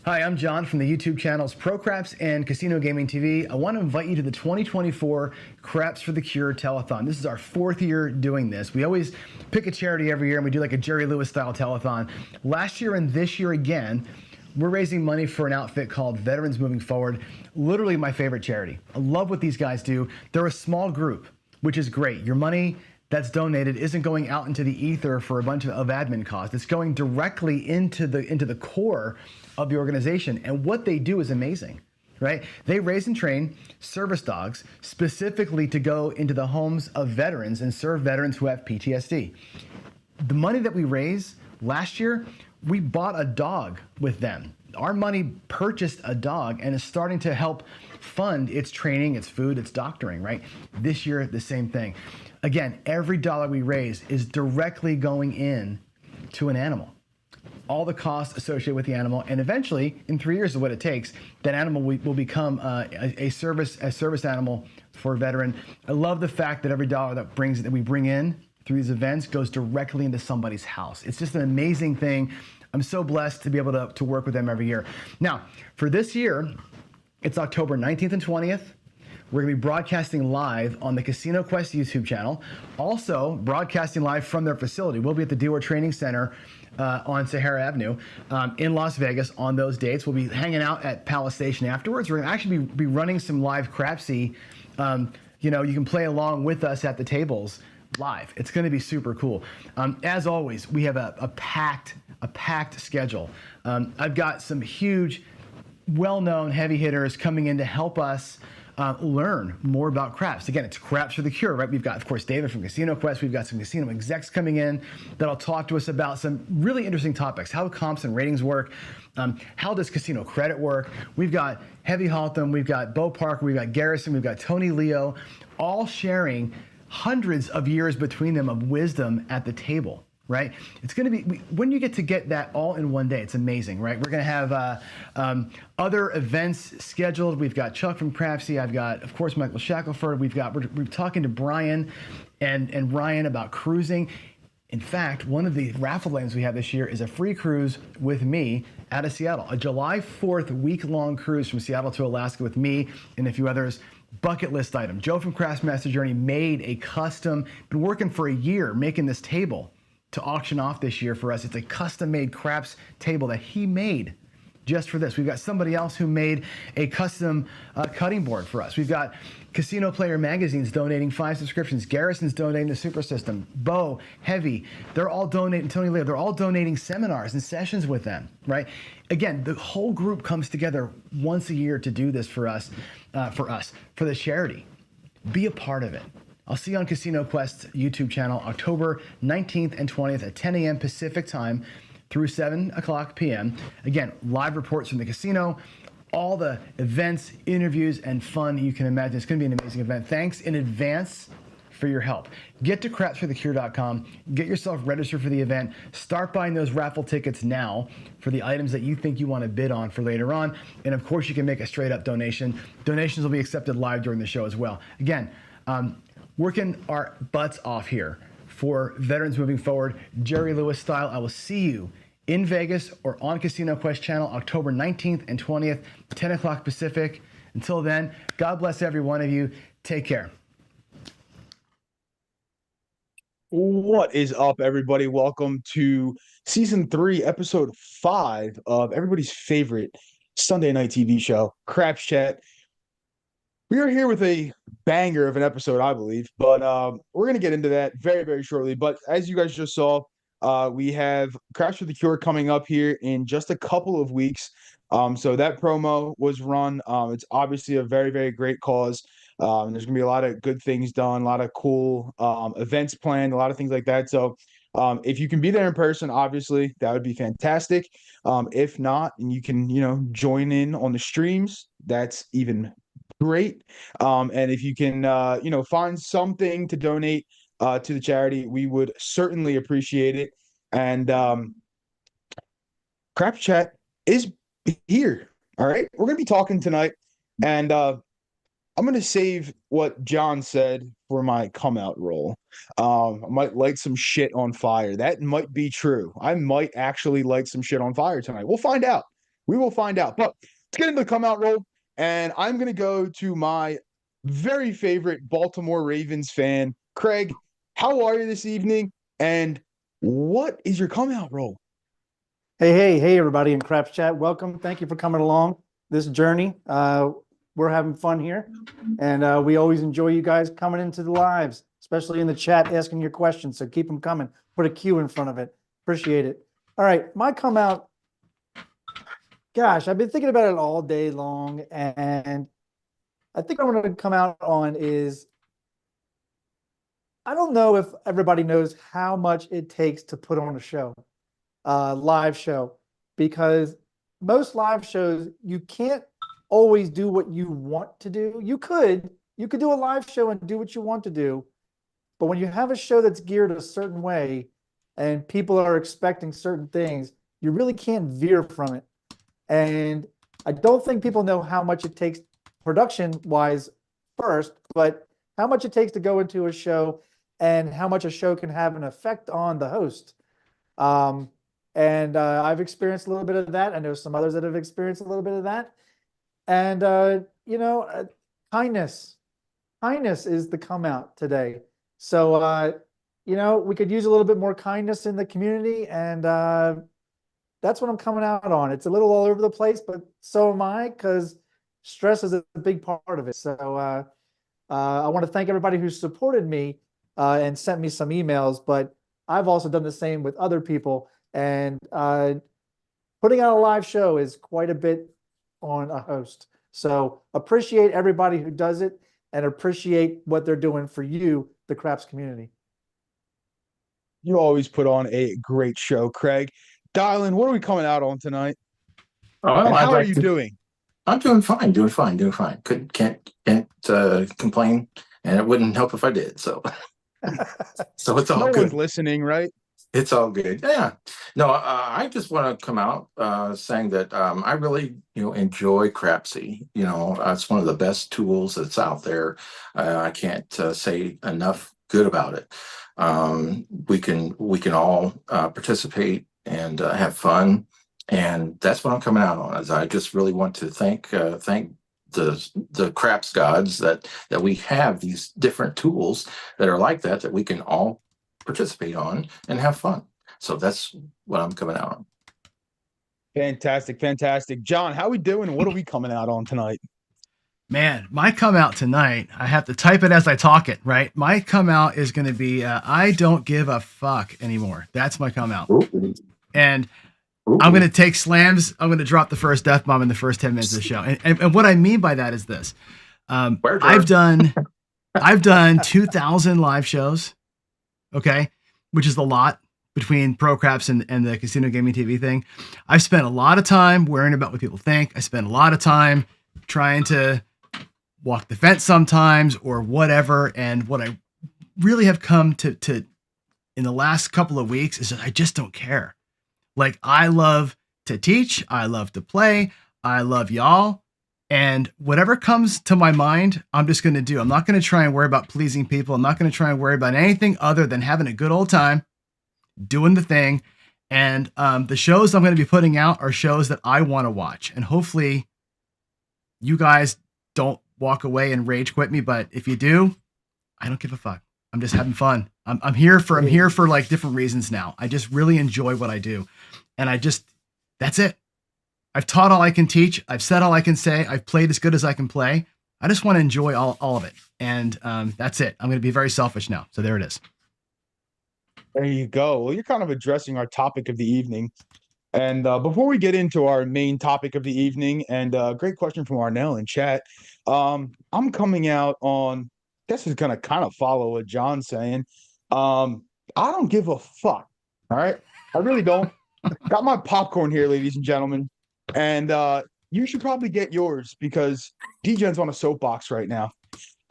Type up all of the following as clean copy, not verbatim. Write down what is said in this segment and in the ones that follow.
Hi, I'm John from the YouTube channels Pro Craps and Casino Gaming TV. I want to invite you to the 2024 Craps for the Cure telethon. This is our fourth year doing this. We always pick a charity every year and we do like a Jerry Lewis style telethon. Last year and this year again, we're raising money for an outfit called Veterans Moving Forward. Literally my favorite charity. I love what these guys do. They're a small group, which is great. Your money that's donated isn't going out into the ether for a bunch of admin costs. It's going directly into the core of the organization. And what they do is amazing, right? They raise and train service dogs specifically to go into the homes of veterans and serve veterans who have PTSD. The money that we raise last year, we bought a dog with them. Our money purchased a dog and is starting to help fund its training, its food, its doctoring, right? This year, the same thing. Again, every dollar we raise is directly going in to an animal. All the costs associated with the animal, and eventually, in 3 years is what it takes, that animal will become a service animal for a veteran. I love the fact that every dollar that we bring in through these events goes directly into somebody's house. It's just an amazing thing. I'm so blessed to be able to work with them every year. Now, for this year, it's October 19th and 20th. We're going to be broadcasting live on the Casino Quest YouTube channel. Also, broadcasting live from their facility. We'll be at the Dealer Training Center on Sahara Avenue in Las Vegas on those dates. We'll be hanging out at Palace Station afterwards. We're going to actually be running some live Crapsy. You can play along with us at the tables live. It's going to be super cool. As always, we have a packed schedule. I've got some huge, well-known heavy hitters coming in to help us learn more about craps. Again, it's Craps for the Cure, right? We've got, of course, David from Casino Quest. We've got some casino execs coming in that'll talk to us about some really interesting topics. How do comps and ratings work? How does casino credit work? We've got Heavy Haltham, we've got Bo Parker, we've got Garrison, we've got Tony Leo, all sharing hundreds of years between them of wisdom at the table. Right? It's going to be, when you get that all in one day, it's amazing, right? We're going to have other events scheduled. We've got Chuck from Crapsy. I've got, of course, Michael Shackelford. We're talking to Brian and Ryan about cruising. In fact, one of the raffle items we have this year is a free cruise with me out of Seattle, a July 4th week-long cruise from Seattle to Alaska with me and a few others. Bucket list item. Joe from Craftsmaster Journey made a custom, been working for a year making this table to auction off this year for us. It's a custom-made craps table that he made just for this. We've got somebody else who made a custom cutting board for us. We've got Casino Player Magazines donating 5 subscriptions. Garrison's donating the Super System. Bo, Heavy, they're all donating. Tony Leo, they're all donating seminars and sessions with them, right? Again, the whole group comes together once a year to do this for us, for the charity. Be a part of it. I'll see you on Casino Quest's YouTube channel October 19th and 20th at 10 a.m. Pacific time through 7 o'clock p.m. Again, live reports from the casino, all the events, interviews, and fun you can imagine. It's going to be an amazing event. Thanks in advance for your help. Get to crapsforthecure.com. Get yourself registered for the event. Start buying those raffle tickets now for the items that you think you want to bid on for later on. And of course, you can make a straight up donation. Donations will be accepted live during the show as well. Again, working our butts off here for Veterans Moving Forward, Jerry Lewis style. I will see you in Vegas or on Casino Quest channel October 19th and 20th, 10 o'clock Pacific. Until then, God bless every one of you. Take care. What is up, everybody? Welcome to Season 3, Episode 5 of everybody's favorite Sunday night TV show, Craps Chat. We are here with a banger of an episode, I believe, but we're going to get into that very, very shortly. But as you guys just saw, we have Craps for the Cure coming up here in just a couple of weeks. So that promo was run. It's obviously a very, very great cause. There's going to be a lot of good things done, a lot of cool events planned, a lot of things like that. So if you can be there in person, obviously, that would be fantastic. If not, and you can, join in on the streams, that's even great. And if you can, find something to donate to the charity, we would certainly appreciate it. And Crap Chat is here. All right. We're going to be talking tonight. And I'm going to save what John said for my come out role. I might light some shit on fire. That might be true. I might actually light some shit on fire tonight. We'll find out. We will find out. But let's get into the come out roll. And I'm going to go to my very favorite Baltimore Ravens fan, Craig. How are you this evening? And what is your come out roll? Hey, everybody in Craps Chat. Welcome. Thank you for coming along this journey. We're having fun here. And we always enjoy you guys coming into the lives, especially in the chat, asking your questions. So keep them coming. Put a Q in front of it. Appreciate it. All right, my come out. Gosh, I've been thinking about it all day long. And I think what I'm going to come out on is, I don't know if everybody knows how much it takes to put on a show. Live show, because most live shows you can't always do what you want to do. You could do a live show and do what you want to do, but when you have a show that's geared a certain way and people are expecting certain things, you really can't veer from it. And I don't think people know how much it takes production wise first, but how much it takes to go into a show and how much a show can have an effect on the host. And I've experienced a little bit of that. I know some others that have experienced a little bit of that. And, kindness is the come out today. So, we could use a little bit more kindness in the community. And that's what I'm coming out on. It's a little all over the place, but so am I, because stress is a big part of it. So I want to thank everybody who supported me and sent me some emails, but I've also done the same with other people. And putting out a live show is quite a bit on a host. So appreciate everybody who does it and appreciate what they're doing for you, the Craps community. You always put on a great show, Craig. Dylan, what are we coming out on tonight? Well, And how are you doing? I'm doing fine. Can't complain, and it wouldn't help if I did. So, so it's all No good. one's listening, right? It's all good. Yeah. No, I just want to come out saying that I really, enjoy Crapsy. It's one of the best tools that's out there. I can't say enough good about it. We can all participate and have fun, and that's what I'm coming out on. Is I just really want to thank the craps gods that we have these different tools that are like that we can all participate on and have fun. So that's what I'm coming out on. Fantastic. John, how we doing? What are we coming out on tonight? Man, my come out tonight, I have to type it as I talk it, right? My come out is going to be, I don't give a fuck anymore. That's my come out. Ooh. And Ooh. I'm going to take slams. I'm going to drop the first F-bomb in the first 10 minutes of the show. And what I mean by that is this. I've done 2,000 live shows. Okay. Which is a lot between Pro Craps and the Casino Gaming TV thing. I've spent a lot of time worrying about what people think. I spent a lot of time trying to walk the fence sometimes or whatever. And what I really have come to in the last couple of weeks is that I just don't care. Like, I love to teach. I love to play. I love y'all. And whatever comes to my mind, I'm just going to do. I'm not going to try and worry about pleasing people. I'm not going to try and worry about anything other than having a good old time, doing the thing. And the shows I'm going to be putting out are shows that I want to watch. And hopefully you guys don't walk away and rage quit me. But if you do, I don't give a fuck. I'm just having fun. I'm here for like different reasons now. I just really enjoy what I do. And that's it. I've taught all I can teach. I've said all I can say. I've played as good as I can play. I just want to enjoy all of it. And that's it. I'm going to be very selfish now. So there it is. There you go. Well, you're kind of addressing our topic of the evening. And before we get into our main topic of the evening, and great question from Arnell in chat, I'm coming out on, this is going to kind of follow what John's saying. I don't give a fuck. All right. I really don't. Got my popcorn here, ladies and gentlemen. And you should probably get yours because DJ's on a soapbox right now.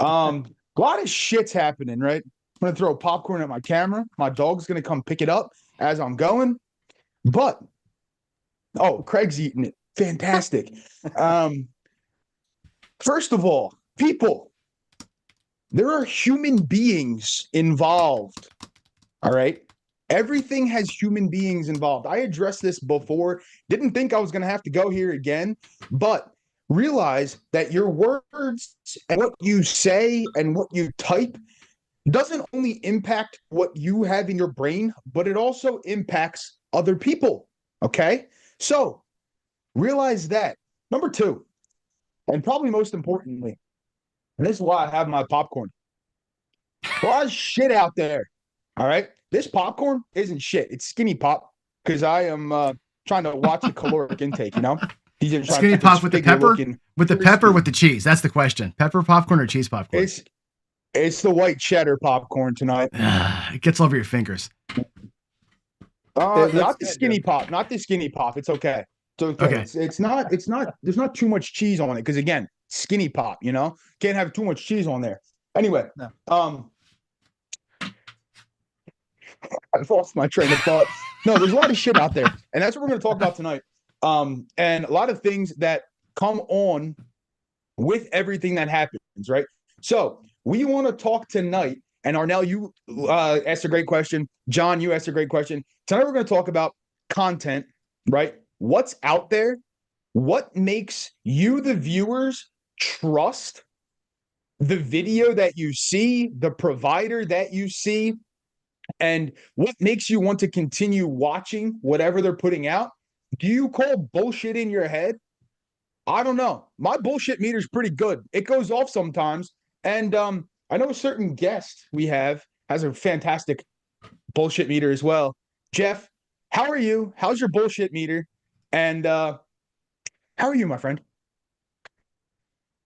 A lot of shit's happening, right? I'm going to throw popcorn at my camera. My dog's going to come pick it up as I'm going. But, oh, Craig's eating it. Fantastic. First of all, people, there are human beings involved. All right? Everything has human beings involved. I addressed this before, didn't think I was going to have to go here again, but realize that your words and what you say and what you type doesn't only impact what you have in your brain, but it also impacts other people. Okay? So realize that. Number two, and probably most importantly, and this is why I have my popcorn. A lot of shit out there. All right. This popcorn isn't shit. It's skinny pop because I am trying to watch the caloric intake, you know? These are trying Skinny to pop with the pepper? With the pepper, crispy. with the cheese. That's the question. Pepper popcorn or cheese popcorn? It's the white cheddar popcorn tonight. It gets all over your fingers. Not the skinny pop. Not the skinny pop. It's okay. It's okay. Okay. It's not. There's not too much cheese on it because again, skinny pop. You know, can't have too much cheese on there. Anyway, No. I've lost my train of thought. No, there's a lot of shit out there, and that's what we're going to talk about tonight. And a lot of things that come on with everything that happens, right? So we want to talk tonight. And Arnell, you asked a great question. John, you asked a great question. Tonight we're going to talk about content, right? What's out there? What makes you, the viewers, trust the video that you see, the provider that you see, and what makes you want to continue watching whatever they're putting out? Do you call bullshit in your head? I don't know. My bullshit meter is pretty good. It goes off sometimes. And I know a certain guest we have has a fantastic bullshit meter as well. Jeff, how are you? How's your bullshit meter? And how are you, my friend?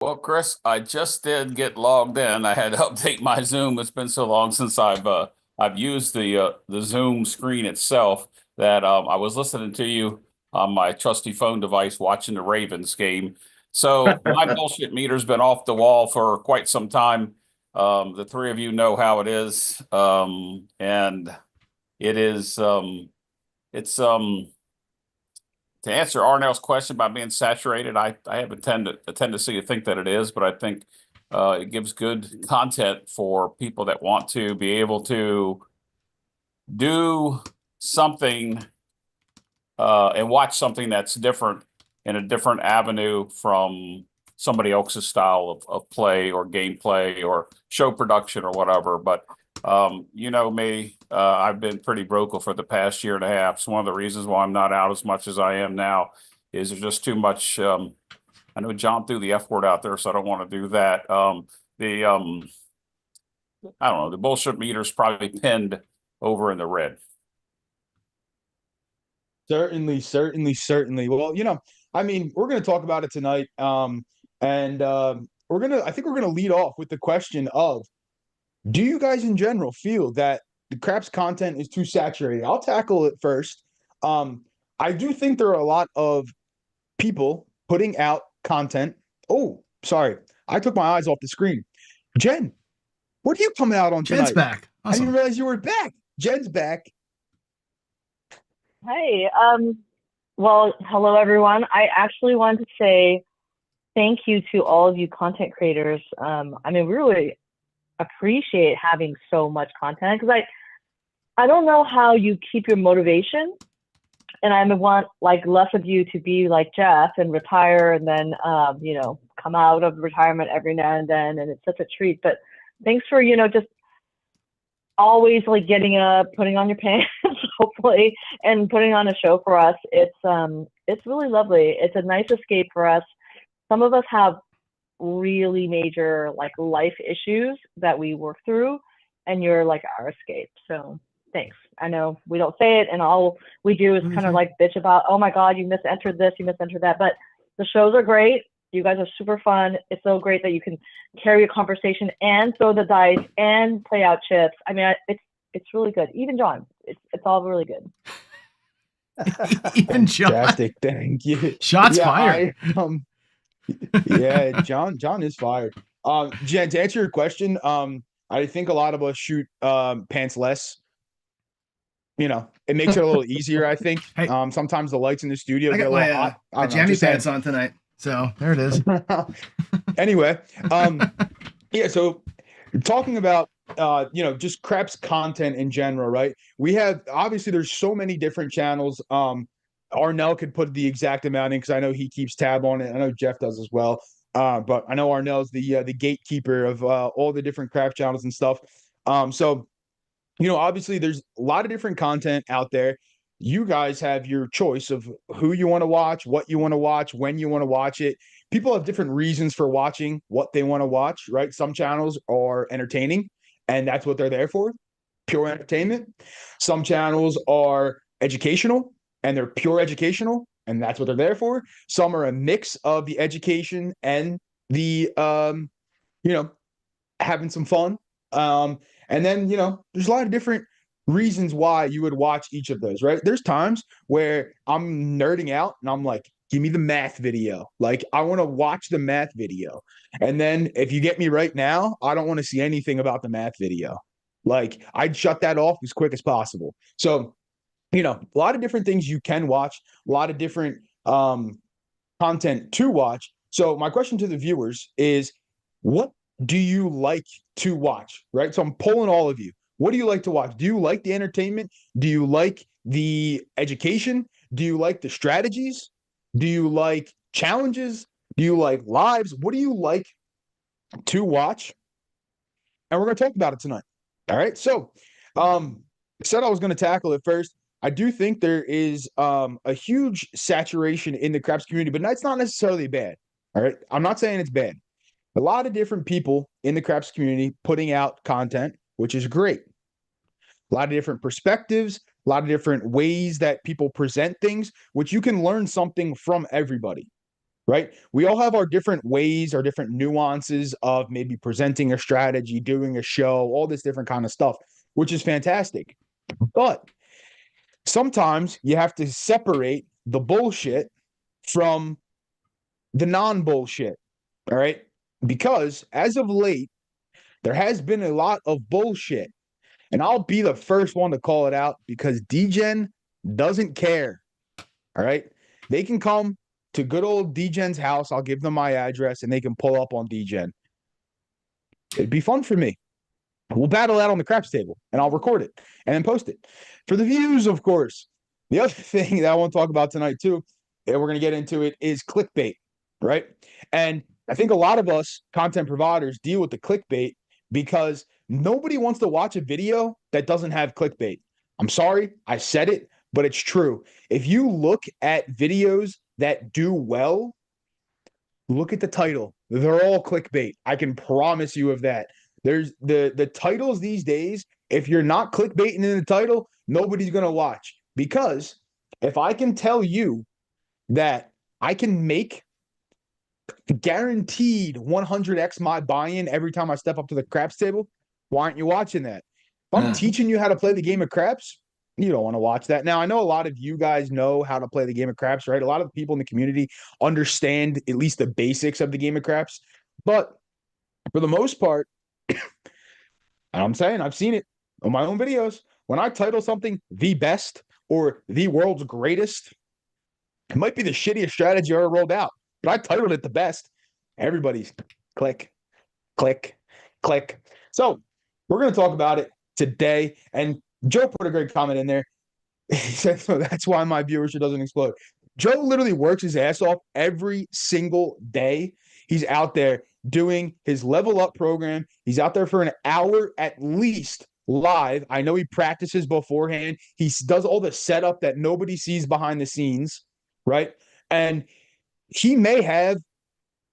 Well, Chris, I just did get logged in. I had to update my Zoom. It's been so long since I've used the Zoom screen itself that I was listening to you on my trusty phone device watching the Ravens game. So my bullshit meter's been off the wall for quite some time. The three of you know how it is, and it is it's to answer Arnell's question about being saturated. I have a tendency to think that it is, but I think it gives good content for people that want to be able to do something and watch something that's different in a different avenue from somebody else's style of play or gameplay or show production or whatever. But you know me, I've been pretty vocal for the past year and a half. So one of the reasons why I'm not out as much as I am now is there's just too much. I know John threw the F word out there, so I don't want to do that. I don't know, the bullshit meter's probably pinned over in the red. Certainly. Well, you know, I mean, we're going to talk about it tonight. I think we're going to lead off with the question of, do you guys in general feel that the Craps content is too saturated? I'll tackle it first. I do think there are a lot of people putting out content. Oh, sorry. I took my eyes off the screen. Jen, what are you coming out on tonight? Jen's back. I Awesome. didn't realize you were back. Jen's back. Hey, well, hello everyone. I actually wanted to say thank you to all of you content creators. I mean, we really appreciate having so much content because I don't know how you keep your motivation, and I want like less of you to be like Jeff and retire and then you know, come out of retirement every now and then, and it's such a treat. But thanks for, you know, just always like getting up, putting on your pants, hopefully, and putting on a show for us. It's really lovely. It's a nice escape for us. Some of us have really major like life issues that we work through, and you're like our escape. So thanks. I know we don't say it, and all we do is kind of like bitch about, oh my God, you misentered this, you misentered that. But the shows are great. You guys are super fun. It's so great that you can carry a conversation and throw the dice and play out chips. I mean, it's really good. Even John, it's all really good. Even John. Fantastic. Thank you. Shots fired. Yeah, John is fired. Jen, to answer your question, I think a lot of us shoot pantsless. You know, it makes it a little easier, I think. Hey. Sometimes the lights in the studio I get got a little my, hot. my jammy pants on tonight. So there it is. Anyway, yeah, so talking about just craps content in general, right? We have obviously there's so many different channels. Arnell could put the exact amount in because I know he keeps tab on it. I know Jeff does as well. But I know Arnell's the gatekeeper of all the different craft channels and stuff. So obviously there's a lot of different content out there. You guys have your choice of who you want to watch, what you want to watch, when you want to watch it. People have different reasons for watching what they want to watch, right? Some channels are entertaining, and that's what they're there for, pure entertainment. Some channels are educational, and they're pure educational, and that's what they're there for. Some are a mix of the education and the, having some fun. And then, there's a lot of different reasons why you would watch each of those, right? There's times where I'm nerding out and I'm like, give me the math video. Like, I want to watch the math video. And then if you get me right now, I don't want to see anything about the math video. Like, I'd shut that off as quick as possible. So, a lot of different things you can watch, a lot of different content to watch. So my question to the viewers is, what do you like to watch, right? So I'm polling all of you. What do you like to watch? Do you like the entertainment? Do you like the education? Do you like the strategies? Do you like challenges? Do you like lives? What do you like to watch? And we're going to talk about it tonight. All right. So I said I was going to tackle it first. I do think there is a huge saturation in the craps community, but that's not necessarily bad. All right. I'm not saying it's bad. A lot of different people in the craps community putting out content, which is great. A lot of different perspectives, a lot of different ways that people present things, which you can learn something from everybody, right? We all have our different ways, our different nuances of maybe presenting a strategy, doing a show, all this different kind of stuff, which is fantastic. But sometimes you have to separate the bullshit from the non-bullshit, all right? Because as of late, there has been a lot of bullshit. And I'll be the first one to call it out because DGen doesn't care. All right. They can come to good old DGen's house. I'll give them my address and they can pull up on DGen. It'd be fun for me. We'll battle out on the craps table and I'll record it and then post it for the views, of course. The other thing that I want to talk about tonight, too, and we're going to get into it, is clickbait. Right. And I think a lot of us content providers deal with the clickbait because nobody wants to watch a video that doesn't have clickbait. I'm sorry, I said it, but it's true. If you look at videos that do well, look at the title. They're all clickbait. I can promise you of that. There's the titles these days. If you're not clickbaiting in the title, nobody's going to watch. Because if I can tell you that I can make guaranteed 100x my buy-in every time I step up to the craps table, why aren't you watching that? If I'm teaching you how to play the game of craps, you don't want to watch that. Now, I know a lot of you guys know how to play the game of craps, right? A lot of people in the community understand at least the basics of the game of craps. But for the most part, I'm saying I've seen it on my own videos. When I title something the best or the world's greatest, it might be the shittiest strategy I ever rolled out, but I titled it the best. Everybody's click, click, click. So we're going to talk about it today. And Joe put a great comment in there. He said, so that's why my viewership doesn't explode. Joe literally works his ass off every single day. He's out there doing his level up program. He's out there for an hour at least live. I know he practices beforehand. He does all the setup that nobody sees behind the scenes, right? And he may have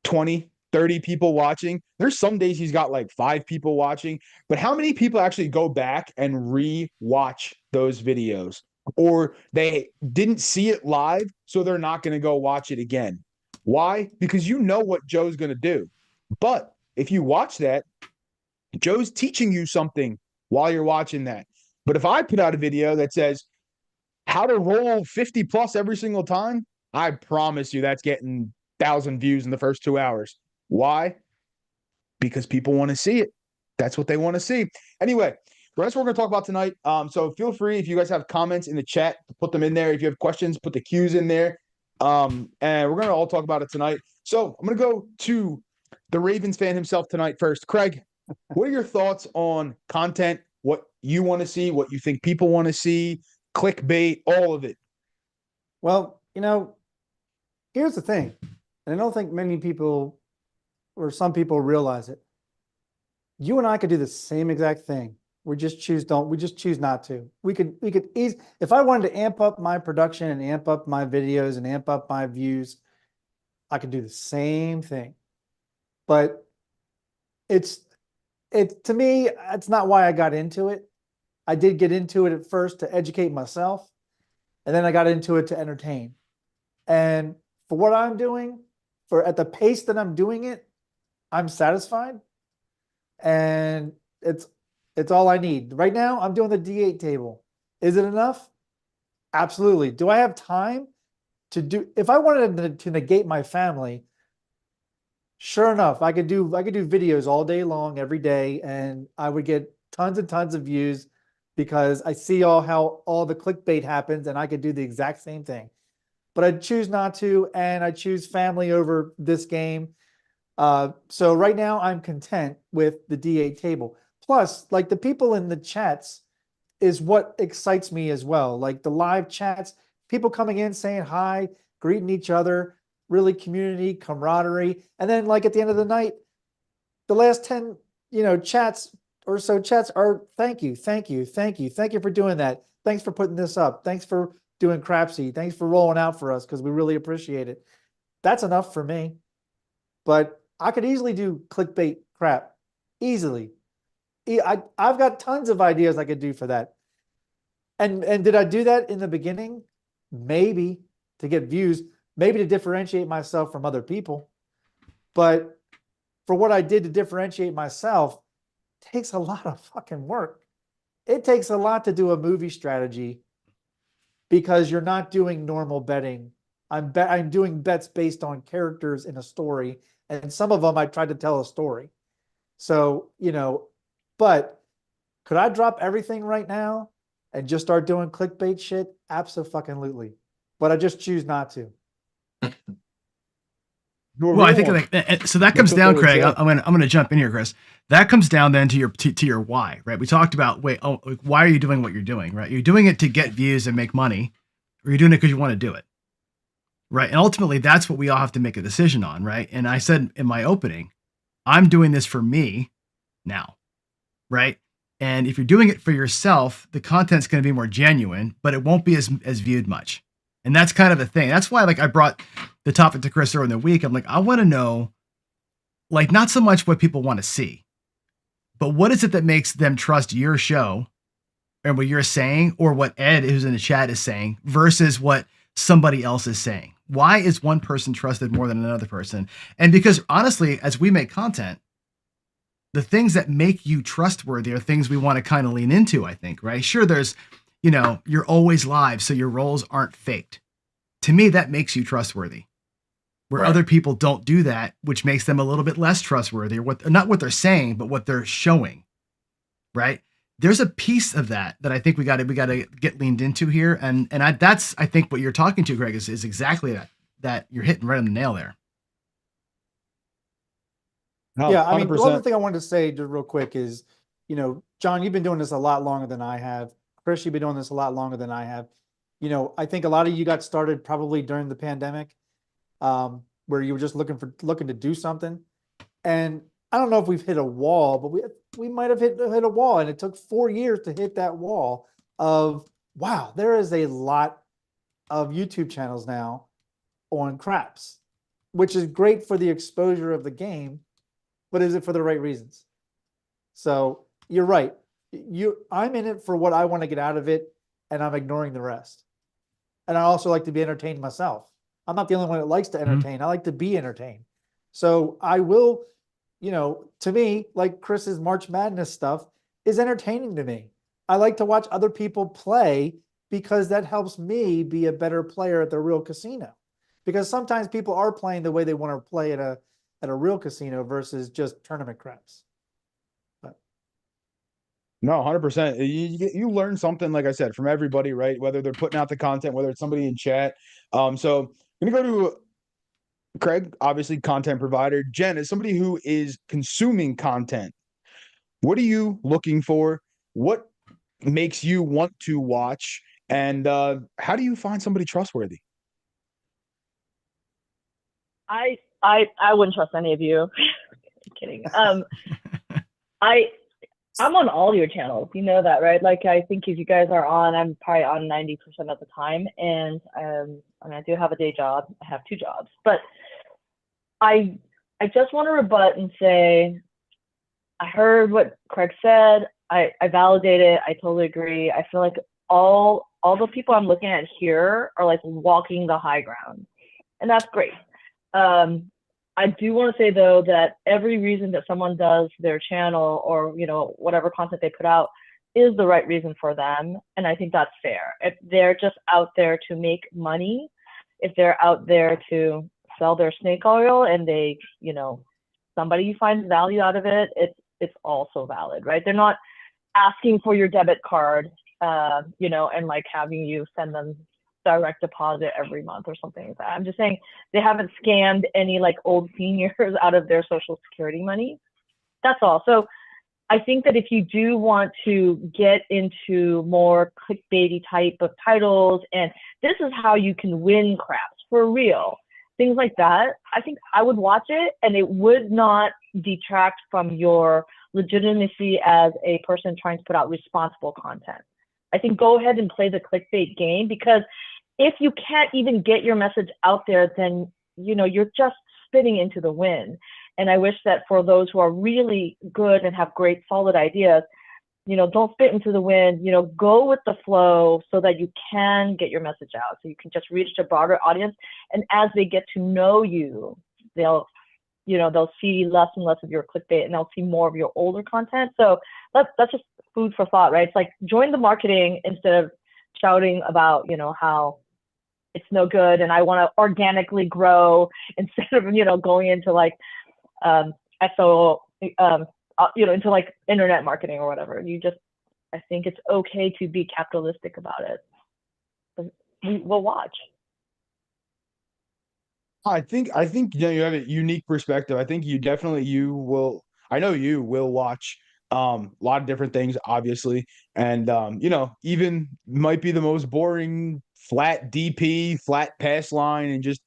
20, 30 people watching. There's some days he's got like 5 people watching, but how many people actually go back and re-watch those videos? Or they didn't see it live, so they're not going to go watch it again. Why? Because you know what Joe's going to do. But if you watch that, Joe's teaching you something while you're watching that. But if I put out a video that says how to roll 50 plus every single time, I promise you that's getting 1,000 views in the first 2 hours. Why? Because people want to see it. That's what they want to see. Anyway, that's what we're going to talk about tonight. So feel free, if you guys have comments in the chat, to put them in there. If you have questions, put the Q's in there. And we're going to all talk about it tonight. So I'm going to go to the Ravens fan himself tonight first. Craig, What are your thoughts on content? What you want to see, what you think people want to see, clickbait, all of it. Well, here's the thing, and I don't think many people or some people realize it. You and I could do the same exact thing. We just choose not to. We could easily, if I wanted to amp up my production and amp up my videos and amp up my views, I could do the same thing. But to me, that's not why I got into it. I did get into it at first to educate myself, and then I got into it to entertain. And for what I'm doing, at the pace that I'm doing it, I'm satisfied. And it's all I need. Right now, I'm doing the D8 table. Is it enough? Absolutely. Do I have time to do, if I wanted to negate my family, sure enough, I could do videos all day long, every day, and I would get tons and tons of views because I see how all the clickbait happens, and I could do the exact same thing. But I choose not to, and I choose family over this game. So right now I'm content with the D8 table. Plus, like, the people in the chats is what excites me as well. Like the live chats, people coming in saying hi, greeting each other, really community, camaraderie. And then, like, at the end of the night, the last 10, chats or so chats are thank you for doing that. Thanks for putting this up. Thanks for doing Crapsy. Thanks for rolling out for us because we really appreciate it. That's enough for me. But I could easily do clickbait crap. Easily. I've got tons of ideas I could do for that. And did I do that in the beginning? Maybe to get views, maybe to differentiate myself from other people. But for what I did to differentiate myself, it takes a lot of fucking work. It takes a lot to do a movie strategy because you're not doing normal betting. I'm doing bets based on characters in a story, and some of them I tried to tell a story. So, but could I drop everything right now and just start doing clickbait shit? Absolutely. But I just choose not to. Well, I think so. That comes down, Craig. I'm gonna jump in here, Chris. That comes down then to your why, right? We talked about why are you doing what you're doing, right? You're doing it to get views and make money, or you're doing it because you want to do it, right? And ultimately, that's what we all have to make a decision on, right? And I said in my opening, I'm doing this for me now, right? And if you're doing it for yourself, the content's going to be more genuine, but it won't be as viewed much. And that's kind of the thing. That's why, like, I brought the topic to Chris earlier in the week. I'm like, I want to know, like, not so much what people want to see, but what is it that makes them trust your show and what you're saying, or what Ed, who's in the chat, is saying versus what somebody else is saying? Why is one person trusted more than another person? And because honestly, as we make content, the things that make you trustworthy are things we want to kind of lean into, I think, right? Sure, there's, you're always live, so your roles aren't faked. To me, that makes you trustworthy. Where Right. other people don't do that, which makes them a little bit less trustworthy, or not what they're saying, but what they're showing, right? There's a piece of that I think we got to get leaned into here, and that's I think what you're talking to, Greg, is exactly that you're hitting right on the nail there. No, Yeah, I mean, 100%. the other thing I wanted to say just real quick is, John, you've been doing this a lot longer than I have. Chris, you've been doing this a lot longer than I have. I think a lot of you got started probably during the pandemic, where you were just looking to do something. And I don't know if we've hit a wall, but we might have hit a wall, and it took 4 years to hit that wall of, wow, there is a lot of YouTube channels now on craps, which is great for the exposure of the game, but is it for the right reasons? So you're right. I'm in it for what I want to get out of it, and I'm ignoring the rest. And I also like to be entertained myself. I'm not the only one that likes to entertain. I like to be entertained. So I will, to me, like Chris's March Madness stuff is entertaining to me. I like to watch other people play because that helps me be a better player at the real casino. Because sometimes people are playing the way they want to play at a real casino versus just tournament craps. No, 100%. You learn something, like I said, from everybody, right? Whether they're putting out the content, whether it's somebody in chat. So I'm going to go to Craig, obviously content provider. Jen, as somebody who is consuming content, What are you looking for? What makes you want to watch? And how do you find somebody trustworthy? I wouldn't trust any of you. Kidding. I'm on all your channels. You know that, right? Like, I think if you guys are on, I'm probably on 90% of the time. And I mean, I do have a day job. I have two jobs, but I just want to rebut and say, I heard what Craig said. I validate it. I totally agree. I feel like all the people I'm looking at here are like walking the high ground, and that's great. I do want to say though that every reason that someone does their channel or whatever content they put out is the right reason for them, and I think that's fair. If they're just out there to make money, if they're out there to sell their snake oil and they somebody finds value out of it, it's also valid, right? They're not asking for your debit card, and like having you send them direct deposit every month or something like that. I'm just saying they haven't scammed any like old seniors out of their social security money. That's all. So I think that if you do want to get into more clickbaity type of titles, and this is how you can win craps for real, things like that, I think I would watch it, and it would not detract from your legitimacy as a person trying to put out responsible content. I think go ahead and play the clickbait game, because if you can't even get your message out there, then you're just spitting into the wind. And I wish that for those who are really good and have great solid ideas, don't spit into the wind, go with the flow so that you can get your message out, so you can just reach a broader audience. And as they get to know you, they'll see less and less of your clickbait, and they'll see more of your older content. So that's just food for thought, right? It's like, join the marketing instead of shouting about, how it's no good and I want to organically grow, instead of, going into like, SO, into like internet marketing or whatever. I think it's okay to be capitalistic about it. We'll watch. I think you have a unique perspective. I think you will. I know you will watch a lot of different things, obviously, and even might be the most boring flat DP, flat pass line, and just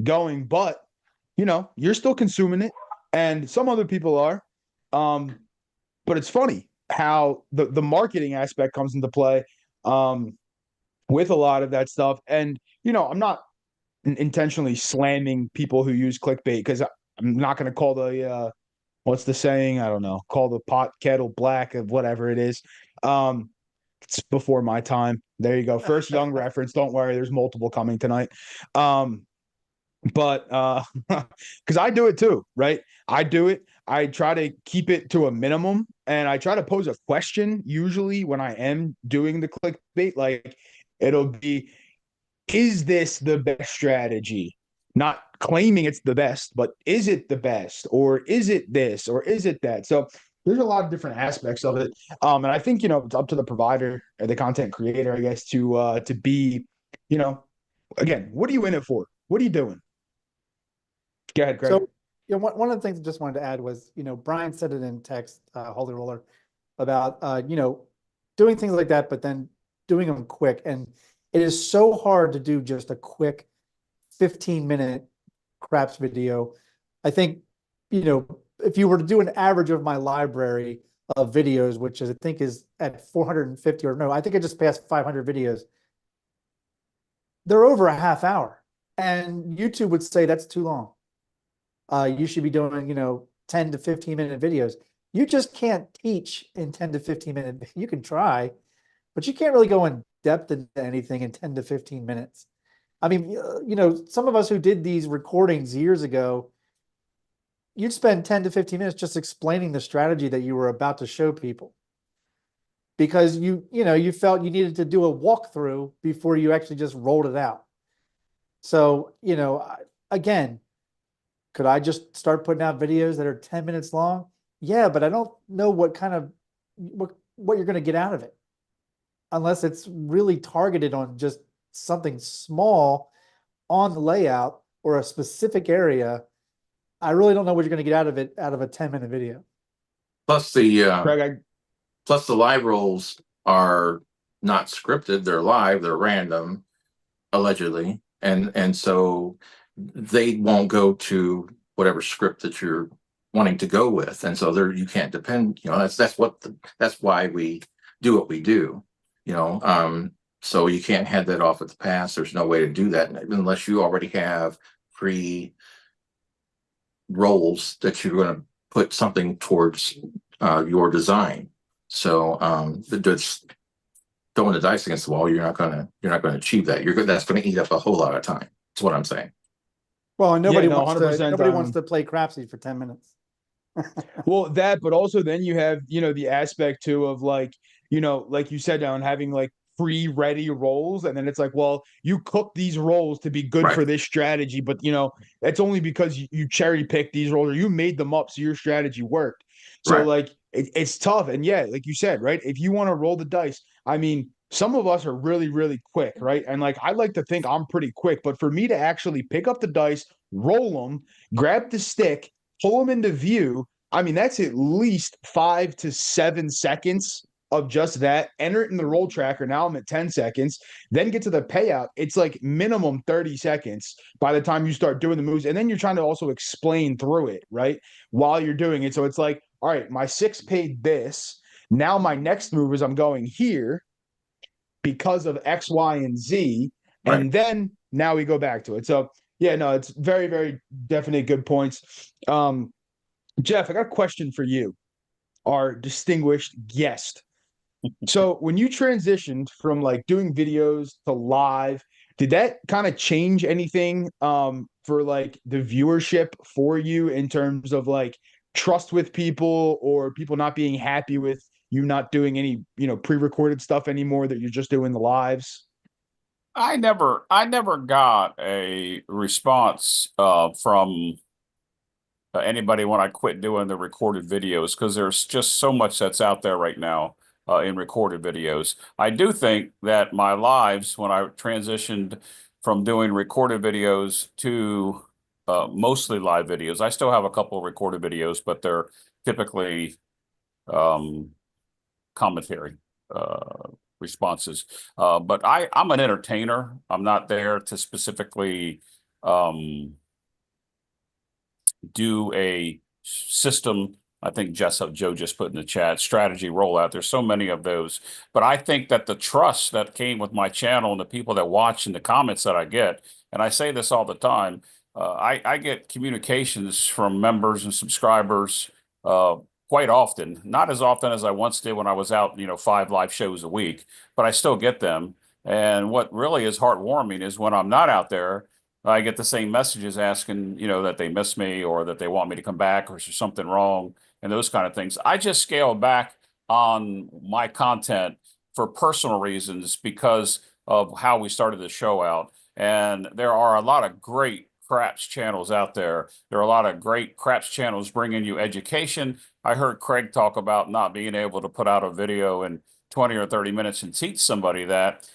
going, but you're still consuming it, and some other people are. But it's funny how the marketing aspect comes into play with a lot of that stuff, and I'm not intentionally slamming people who use clickbait, because I'm not going to call the what's the saying? I don't know. Call the pot kettle black, of whatever it is. It's before my time. There you go. First young reference. Don't worry, there's multiple coming tonight. But because I do it too, right? I do it. I try to keep it to a minimum, and I try to pose a question usually when I am doing the clickbait. Like, it'll be, is this the best strategy? Not claiming it's the best, but is it the best? Or is it this? Or is it that? So there's a lot of different aspects of it. And I think, it's up to the provider or the content creator, I guess, to be, again, what are you in it for? What are you doing? Go ahead, Craig. So, one of the things I just wanted to add was, Brian said it in text, Holy Roller, about, doing things like that, but then doing them quick. And it is so hard to do just a quick 15-minute craps video. I think, if you were to do an average of my library of videos, which I think is at 450, or no, I think I just passed 500 videos, they're over a half hour. And YouTube would say that's too long. You should be doing, 10 to 15-minute videos. You just can't teach in 10 to 15-minute. You can try, but you can't really go in depth into anything in 10 to 15 minutes. I mean, some of us who did these recordings years ago, you'd spend 10 to 15 minutes just explaining the strategy that you were about to show people, because you felt you needed to do a walkthrough before you actually just rolled it out. So, again, could I just start putting out videos that are 10 minutes long? Yeah, but I don't know what you're going to get out of it, unless it's really targeted on just something small on the layout or a specific area. I really don't know what you're going to get out of it, out of a 10-minute video. Plus the Craig, plus the live rolls are not scripted; they're live, they're random, allegedly, and so they won't go to whatever script that you're wanting to go with, and so there you can't depend. That's why we do what we do. So you can't hand that off at the pass. There's no way to do that unless you already have pre roles that you're going to put something towards your design. So just throwing the dice against the wall, you're not gonna achieve that. That's going to eat up a whole lot of time. That's what I'm saying. Well, and Yeah, no, 100%, nobody wants to play crapsy for 10 minutes. well, that, but also then you have, the aspect too of like, like you said, down having like pre-ready roles, and then it's like, well, you cook these roles to be good Right. for this strategy, but that's only because you cherry picked these roles or you made them up so your strategy worked. So Right. like it's tough. And yeah, like you said, right? If you want to roll the dice, I mean, some of us are really, really quick, right? And like I like to think I'm pretty quick, but for me to actually pick up the dice, roll them, grab the stick, pull them into view, I mean, that's at least 5 to 7 seconds of just that. Enter it in the roll tracker. Now I'm at 10 seconds. Then get to the payout. It's like minimum 30 seconds by the time you start doing the moves. And then you're trying to also explain through it, right? While you're doing it. So it's like, all right, my 6 paid this. Now my next move is I'm going here because of X, Y, and Z. Right. And then now we go back to it. So yeah, no, it's very, very definite good points. Jeff, I got a question for you, our distinguished guest. So when you transitioned from like doing videos to live, did that kind of change anything for like the viewership for you in terms of like trust with people or people not being happy with you not doing any, pre-recorded stuff anymore, that you're just doing the lives? I never got a response from anybody when I quit doing the recorded videos, because there's just so much that's out there right now in recorded videos. I do think that my lives, when I transitioned from doing recorded videos to mostly live videos, I still have a couple of recorded videos, but they're typically um, commentary responses. But I'm an entertainer. I'm not there to specifically do a system. I think Joe just put in the chat strategy rollout. There's so many of those, but I think that the trust that came with my channel and the people that watch and the comments that I get, and I say this all the time, I get communications from members and subscribers quite often, not as often as I once did when I was out, 5 live shows a week, but I still get them. And what really is heartwarming is when I'm not out there, I get the same messages asking, that they miss me or that they want me to come back or is there something wrong and those kind of things. I just scaled back on my content for personal reasons because of how we started the show out. And there are a lot of great craps channels out there. There are a lot of great craps channels bringing you education. I heard Craig talk about not being able to put out a video in 20 or 30 minutes and teach somebody that.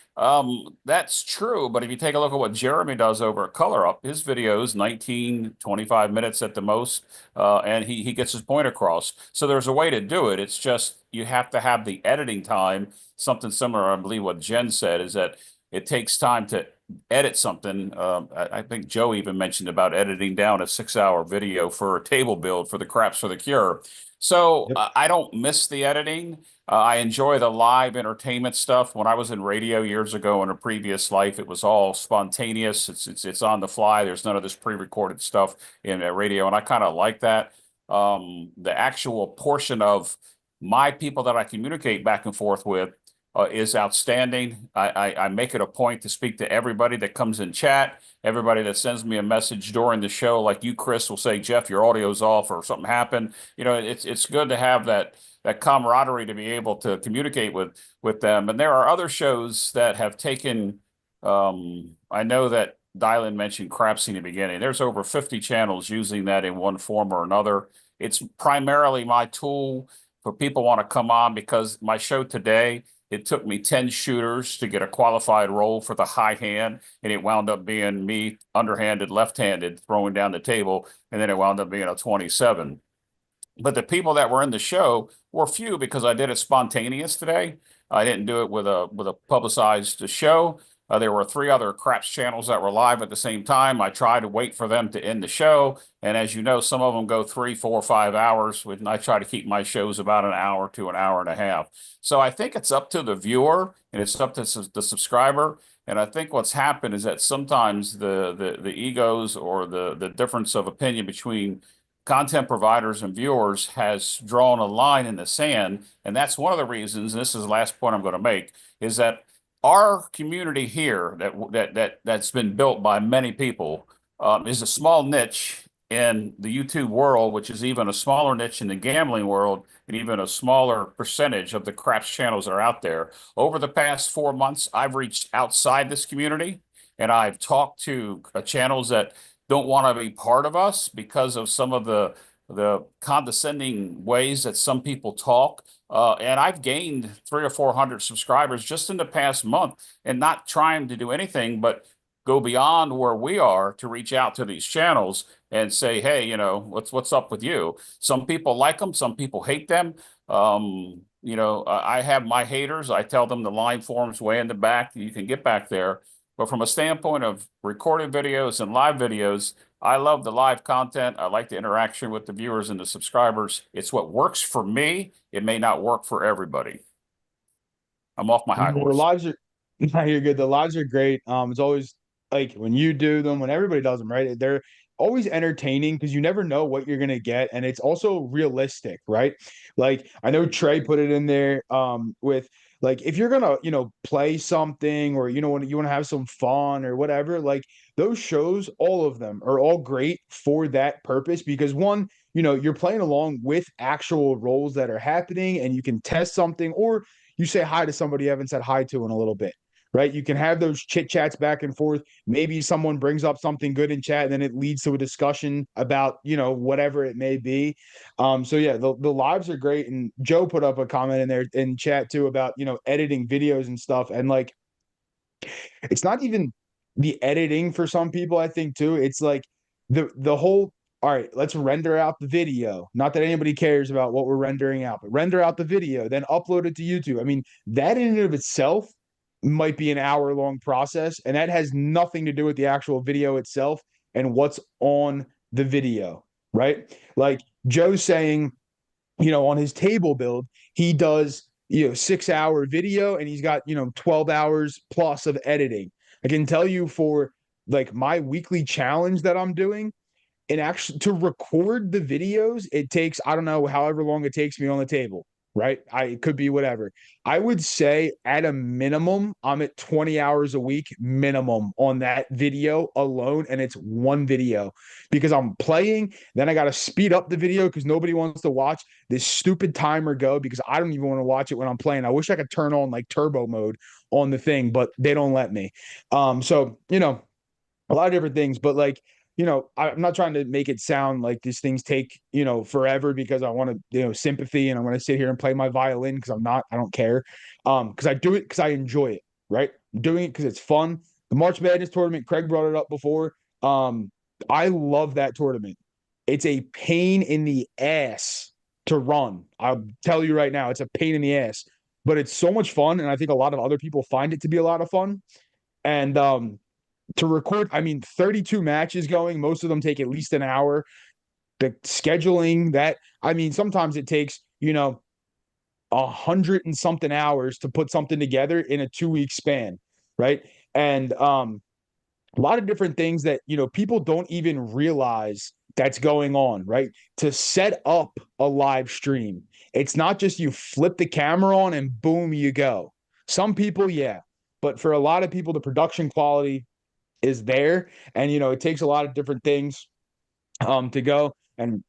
That's true, but if you take a look at what Jeremy does over at Color Up, his videos 19, 25 minutes at the most, and he gets his point across. So there's a way to do it. It's just you have to have the editing time. Something similar, I believe what Jen said, is that it takes time to edit something. I think Joe even mentioned about editing down a 6-hour video for a table build for the Craps for the Cure. So Yep. I don't miss the editing. I enjoy the live entertainment stuff. When I was in radio years ago in a previous life, it was all spontaneous. It's on the fly. There's none of this pre-recorded stuff in radio, and I kind of like that. The actual portion of my people that I communicate back and forth with is outstanding. I make it a point to speak to everybody that comes in chat, everybody that sends me a message during the show, like you, Chris, will say, Jeff, your audio's off or something happened. It's good to have that camaraderie to be able to communicate with them. And there are other shows that have taken, I know that Dylan mentioned Crapsy in the beginning. There's over 50 channels using that in one form or another. It's primarily my tool for people want to come on because my show today, it took me 10 shooters to get a qualified roll for the high hand, and it wound up being me underhanded, left-handed, throwing down the table, and then it wound up being a 27. but the people that were in the show were few because I did it spontaneous today. I didn't do it with a publicized show. There were three other craps channels that were live at the same time. I tried to wait for them to end the show, and as you know, some of them go 3, 4, 5 hours. And I try to keep my shows about an hour to an hour and a half. So I think it's up to the viewer and it's up to the subscriber. And I think what's happened is that sometimes the egos or the difference of opinion between content providers and viewers has drawn a line in the sand. And that's one of the reasons, and this is the last point I'm going to make, is that our community here that's been built by many people is a small niche in the YouTube world, which is even a smaller niche in the gambling world, and even a smaller percentage of the craps channels that are out there. Over the past 4 months, I've reached outside this community, and I've talked to channels that don't want to be part of us because of some of the condescending ways that some people talk. And I've gained 300 or 400 subscribers just in the past month, and not trying to do anything but go beyond where we are to reach out to these channels and say, hey, what's up with you? Some people like them, some people hate them. I have my haters. I tell them the line form's way in the back. You can get back there. But from a standpoint of recorded videos and live videos, I love the live content. I like the interaction with the viewers and the subscribers. It's what works for me. It may not work for everybody. I'm off my high The horse. lives are no, you're good. The lives are great. It's always like when you do them, when everybody does them, right? They're always entertaining because you never know what you're gonna get, and it's also realistic, right? Like I know Trey put it in there with like if you're gonna, play something or when you want to have some fun or whatever, like those shows, all of them are all great for that purpose because one, you're playing along with actual roles that are happening and you can test something or you say hi to somebody you haven't said hi to in a little bit, right? You can have those chit chats back and forth. Maybe someone brings up something good in chat, and then it leads to a discussion about, whatever it may be. So yeah, the lives are great. And Joe put up a comment in there in chat too about, editing videos and stuff. And like, it's not even the editing for some people, I think too. It's like the whole all right, let's render out the video. Not that anybody cares about what we're rendering out, but render out the video, then upload it to YouTube. I mean, that in and of itself might be an hour-long process, and that has nothing to do with the actual video itself and what's on the video, right? Like Joe's saying, on his table build, he does, 6-hour video and he's got, 12 hours plus of editing. I can tell you for like my weekly challenge that I'm doing, and actually to record the videos, it takes, I don't know, however long it takes me on the table, right? It could be whatever. I would say at a minimum, I'm at 20 hours a week minimum on that video alone. And it's one video because I'm playing. Then I got to speed up the video because nobody wants to watch this stupid timer go because I don't even want to watch it when I'm playing. I wish I could turn on like turbo mode on the thing, but they don't let me. So, a lot of different things, but like, I'm not trying to make it sound like these things take, forever because I want to, sympathy and I want to sit here and play my violin because I don't care. Because I do it because I enjoy it, right? I'm doing it because it's fun. The March Madness tournament, Craig brought it up before. I love that tournament. It's a pain in the ass to run. I'll tell you right now, it's a pain in the ass, but it's so much fun. And I think a lot of other people find it to be a lot of fun. And, to record, 32 matches going, most of them take at least an hour. The scheduling that, sometimes it takes, 100 and something hours to put something together in a 2-week span, right? And a lot of different things that, people don't even realize that's going on, right? To set up a live stream, it's not just you flip the camera on and boom, you go. Some people, yeah. But for a lot of people, the production quality is there, and it takes a lot of different things to go. And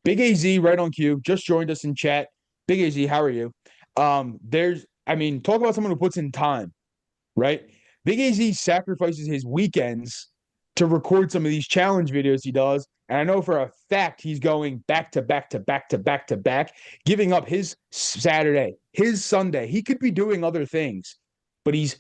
Big AZ right on cue just joined us in chat. Big AZ, how are you? Talk about someone who puts in time, right? Big AZ sacrifices his weekends to record some of these challenge videos he does, and I know for a fact he's going back to back to back to back to back, giving up his Saturday, his Sunday. He could be doing other things, but he's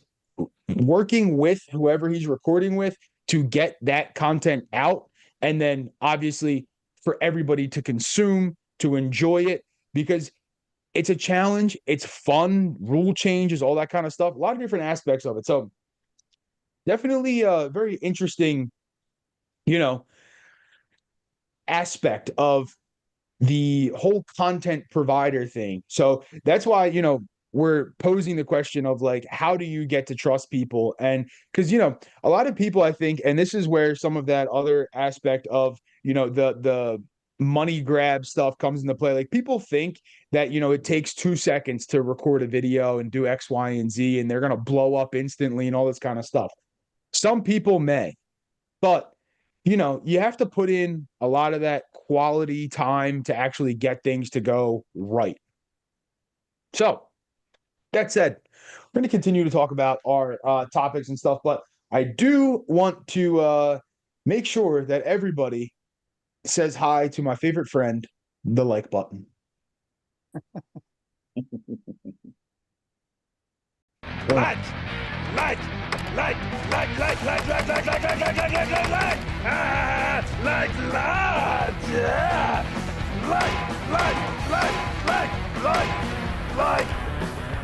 working with whoever he's recording with to get that content out. And then obviously for everybody to consume to enjoy it, because it's a challenge. It's fun, rule changes, all that kind of stuff. A lot of different aspects of it. So definitely a very interesting, aspect of the whole content provider thing. So that's why, we're posing the question of like, how do you get to trust people? And because, a lot of people, I think, and this is where some of that other aspect of, the money grab stuff comes into play. Like people think that, it takes 2 seconds to record a video and do X, Y, and Z, and they're going to blow up instantly and all this kind of stuff. Some people may, but you have to put in a lot of that quality time to actually get things to go right. So that said, we're going to continue to talk about our topics and stuff, but I do want to make sure that everybody says hi to my favorite friend, the like button. Like, like, like, like, like, like, like, like, like, like, like, like, like, like, like, like, yeah,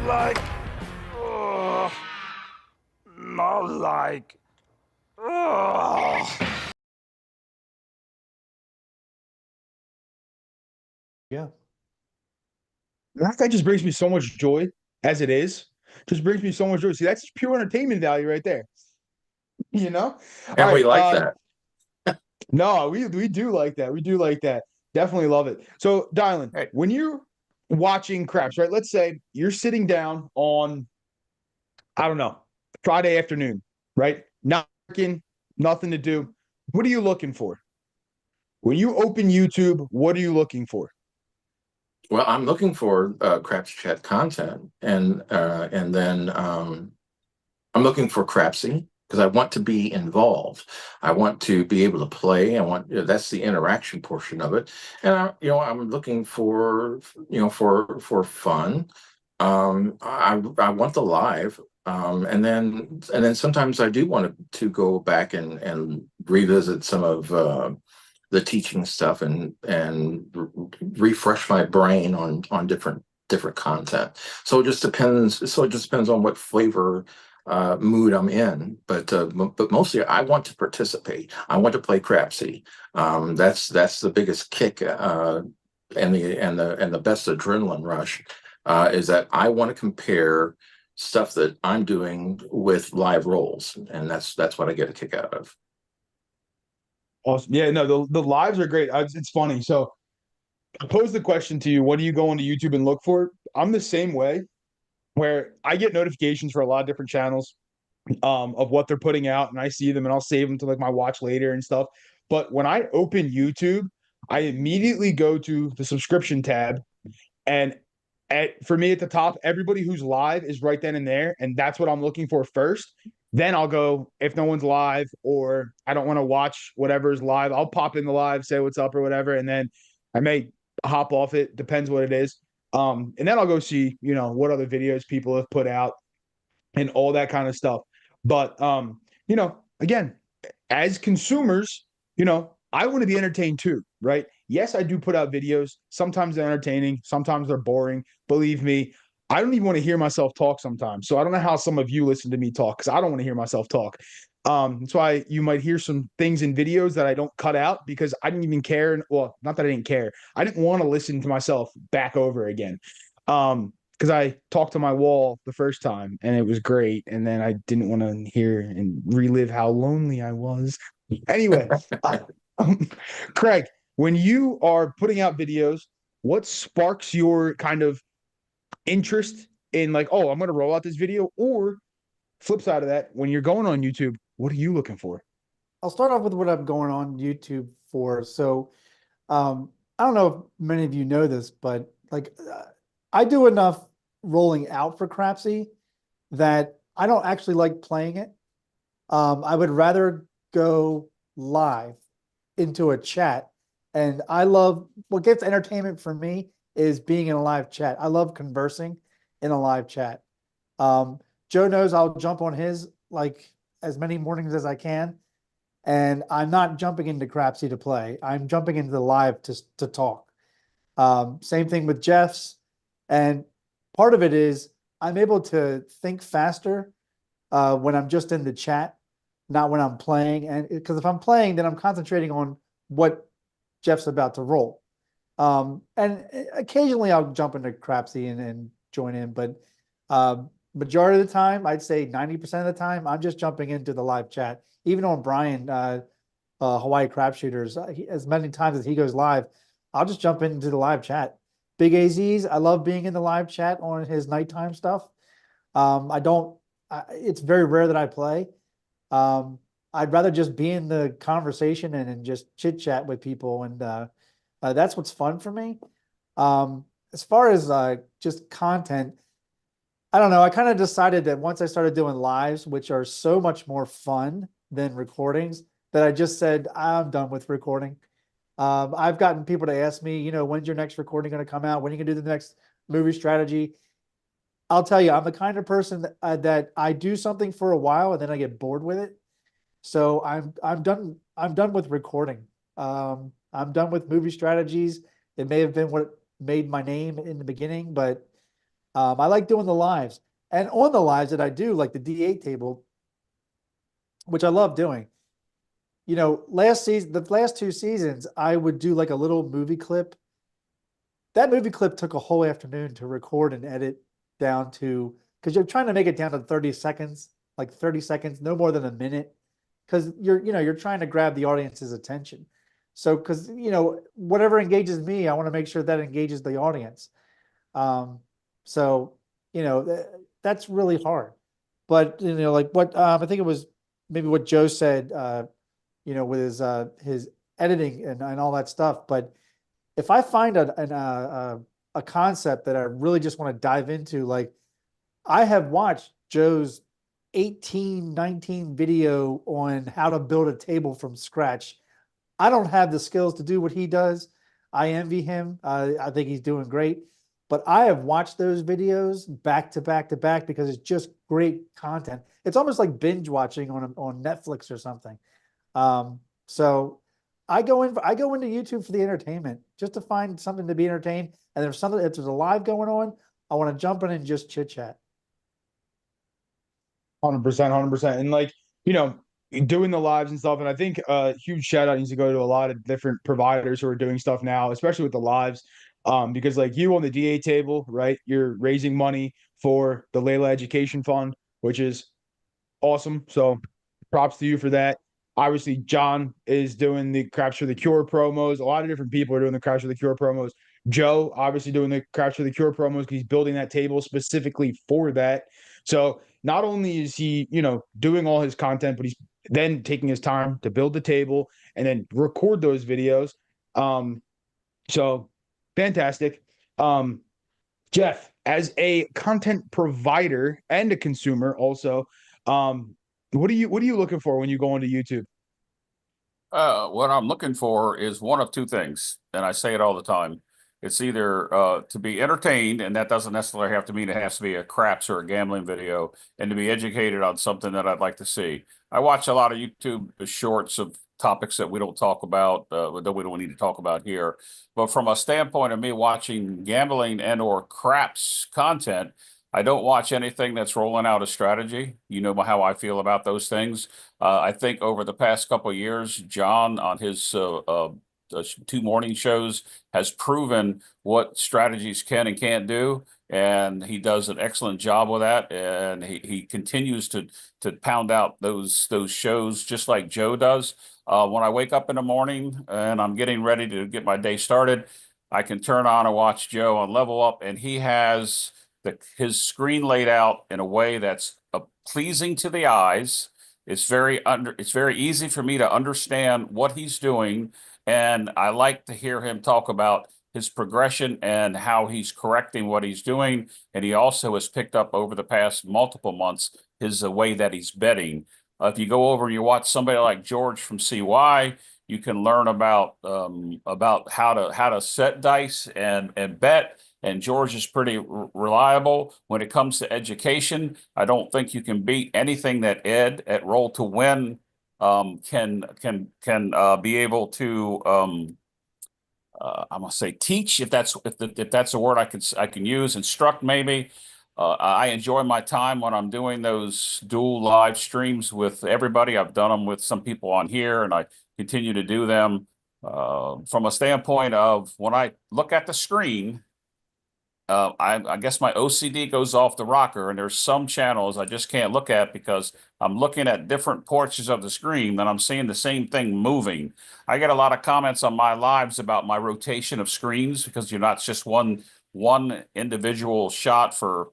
like, not like, Yeah. That guy just brings me so much joy as it is. Just brings me so much joy. See, that's just pure entertainment value right there. And All we right, like that. No, we do like that. We do like that. Definitely love it. So, Dylan, Hey. when you're watching craps, right? Let's say you're sitting down on, I don't know, Friday afternoon, right? Not working, nothing to do. What are you looking for? When you open YouTube, what are you looking for? Well, I'm looking for Craps Chat content, and then I'm looking for Crapsy because I want to be involved. I want to be able to play. I want that's the interaction portion of it, and I'm looking for for fun. I want the live, and then sometimes I do want to go back and revisit some of the teaching stuff and refresh my brain on different content. So it just depends on what flavor mood I'm in. But mostly I want to participate. I want to play Crapsy. That's the biggest kick and the best adrenaline rush is that I want to compare stuff that I'm doing with live rolls, and that's what I get a kick out of. Awesome. Yeah, no, the lives are great. It's funny. So I pose the question to you, what do you go onto YouTube and look for? I'm the same way, where I get notifications for a lot of different channels of what they're putting out, and I see them and I'll save them to like my watch later and stuff. But when I open YouTube, I immediately go to the subscription tab, and for me at the top, everybody who's live is right then and there, and that's what I'm looking for first. Then I'll go, if no one's live or I don't want to watch whatever's live, I'll pop in the live, say what's up or whatever, and then I may hop off it, depends what it is. And then I'll go see, what other videos people have put out and all that kind of stuff. But again, as consumers, I want to be entertained too, right? Yes, I do put out videos. Sometimes they're entertaining, sometimes they're boring. Believe me, I don't even want to hear myself talk sometimes. So I don't know how some of you listen to me talk, because I don't want to hear myself talk. That's why you might hear some things in videos that I don't cut out, because I didn't even care. Well, not that I didn't care. I didn't want to listen to myself back over again. Because I talked to my wall the first time and it was great. And then I didn't want to hear and relive how lonely I was. Anyway, Craig, when you are putting out videos, what sparks your kind of interest in like, oh, I'm going to roll out this video? Or flip side of that, when you're going on YouTube, what are you looking for? I'll start off with what I'm going on YouTube for. So, I don't know if many of you know this, but like, I do enough rolling out for Crapsy that I don't actually like playing it. I would rather go live into a chat. And I love, what gets entertainment for me is being in a live chat. I love conversing in a live chat. Joe knows I'll jump on his like as many mornings as I can. And I'm not jumping into Crapsy to play. I'm jumping into the live to talk. Same thing with Jeff's. And part of it is I'm able to think faster when I'm just in the chat, not when I'm playing. And because if I'm playing, then I'm concentrating on what Jeff's about to roll. And occasionally I'll jump into Crapsy and join in, but majority of the time, I'd say 90% of the time, I'm just jumping into the live chat. Even on Brian, Hawaii Crapshooters, as many times as he goes live, I'll just jump into the live chat. Big AZ's, I love being in the live chat on his nighttime stuff. It's very rare that I play. I'd rather just be in the conversation and just chit chat with people. And that's what's fun for me. As far as just content, I don't know. I kind of decided that once I started doing lives, which are so much more fun than recordings, that I just said, I'm done with recording. I've gotten people to ask me, when's your next recording going to come out? When are you going to do the next movie strategy? I'll tell you, I'm the kind of person that I do something for a while and then I get bored with it. So I'm done with recording. I'm done with movie strategies. It may have been what made my name in the beginning, but I like doing the lives. And on the lives that I do, like the D8 table, which I love doing. Last season, the last 2 seasons, I would do like a little movie clip. That movie clip took a whole afternoon to record and edit down to, because you're trying to make it down to 30 seconds, like 30 seconds, no more than a minute. Because you're trying to grab the audience's attention. So, because, whatever engages me, I want to make sure that engages the audience. So, that's really hard. But, like what, I think it was maybe what Joe said, with his editing and all that stuff. But if I find a concept that I really just want to dive into, like I have watched Joe's 19 video on how to build a table from scratch. I don't have the skills to do what he does. I envy him. I think he's doing great. But I have watched those videos back to back to back because it's just great content. It's almost like binge watching on Netflix or something. So I go into YouTube for the entertainment, just to find something to be entertained. And if there's a live going on, I want to jump in and just chit chat. 100%, 100%. And like, doing the lives and stuff. And I think a huge shout out needs to go to a lot of different providers who are doing stuff now, especially with the lives. Because like you on the DA table, right? You're raising money for the Layla Education Fund, which is awesome. So props to you for that. Obviously, John is doing the Craps for the Cure promos. A lot of different people are doing the Craps for the Cure promos. Joe, obviously, doing the Craps for the Cure promos because he's building that table specifically for that. So not only is he, doing all his content, but he's then taking his time to build the table and then record those videos. So fantastic. Jeff, as a content provider and a consumer also, what are you looking for when you go onto YouTube? What I'm looking for is one of two things, and I say it all the time. It's either to be entertained, and that doesn't necessarily have to mean it has to be a craps or a gambling video, and to be educated on something that I'd like to see. I watch a lot of YouTube shorts of topics that we don't talk about, that we don't need to talk about here. But from a standpoint of me watching gambling and or craps content, I don't watch anything that's rolling out a strategy. You know how I feel about those things. I think over the past couple of years, John on his 2 morning shows has proven what strategies can and can't do, and he does an excellent job with that. And he continues to pound out those shows just like Joe does. When I wake up in the morning and I'm getting ready to get my day started, I can turn on and watch Joe on Level Up, and he has his screen laid out in a way that's pleasing to the eyes. It's very easy for me to understand what he's doing, and I like to hear him talk about his progression and how he's correcting what he's doing. And he also has picked up over the past multiple months his way that he's betting. If you go over and you watch somebody like George from CY, you can learn about how to set dice and bet. And George is pretty reliable when it comes to education. I don't think you can beat anything that Ed at Roll to Win can be able to I'm gonna say teach, if that's a word I can use, instruct maybe. I enjoy my time when I'm doing those dual live streams with everybody. I've done them with some people on here, and I continue to do them. From a standpoint of when I look at the screen, I guess my OCD goes off the rocker, and there's some channels I just can't look at because I'm looking at different portions of the screen and I'm seeing the same thing moving. I get a lot of comments on my lives about my rotation of screens because you're not just one individual shot for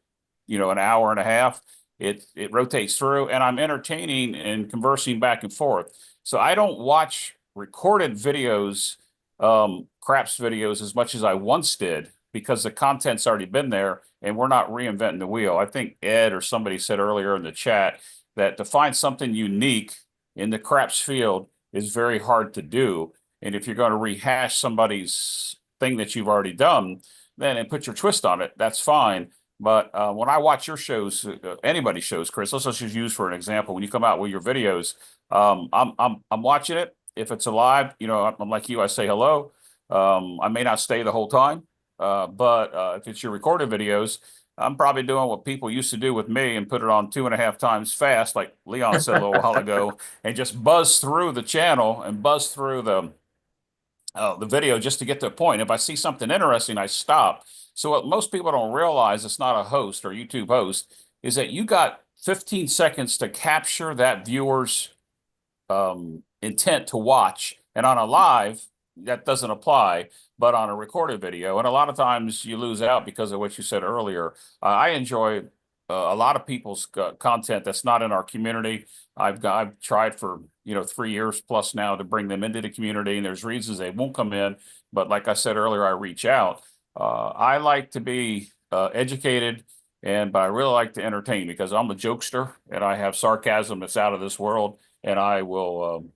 an hour and a half. It rotates through, and I'm entertaining and conversing back and forth. So I don't watch recorded videos, craps videos, as much as I once did because the content's already been there and we're not reinventing the wheel. I think Ed or somebody said earlier in the chat that to find something unique in the craps field is very hard to do. And if you're going to rehash somebody's thing that you've already done, then and put your twist on it, that's fine. But when I watch your shows, anybody's shows, Chris, let's just use for an example. When you come out with your videos, I'm watching it. If it's alive, I'm like you, I say hello. I may not stay the whole time. But if it's your recorded videos, I'm probably doing what people used to do with me and put it on 2.5 times fast, like Leon said a little while ago, and just buzz through the channel and buzz through the video just to get to a point. If I see something interesting, I stop. So what most people don't realize, it's not a host or YouTube host, is that you got 15 seconds to capture that viewer's intent to watch. And on a live, that doesn't apply, but on a recorded video, and a lot of times you lose out because of what you said earlier. I enjoy a lot of people's content that's not in our community. I've tried for 3 years plus now to bring them into the community, and there's reasons they won't come in. But like I said earlier, I reach out. I like to be educated, but I really like to entertain because I'm a jokester and I have sarcasm that's out of this world, and I will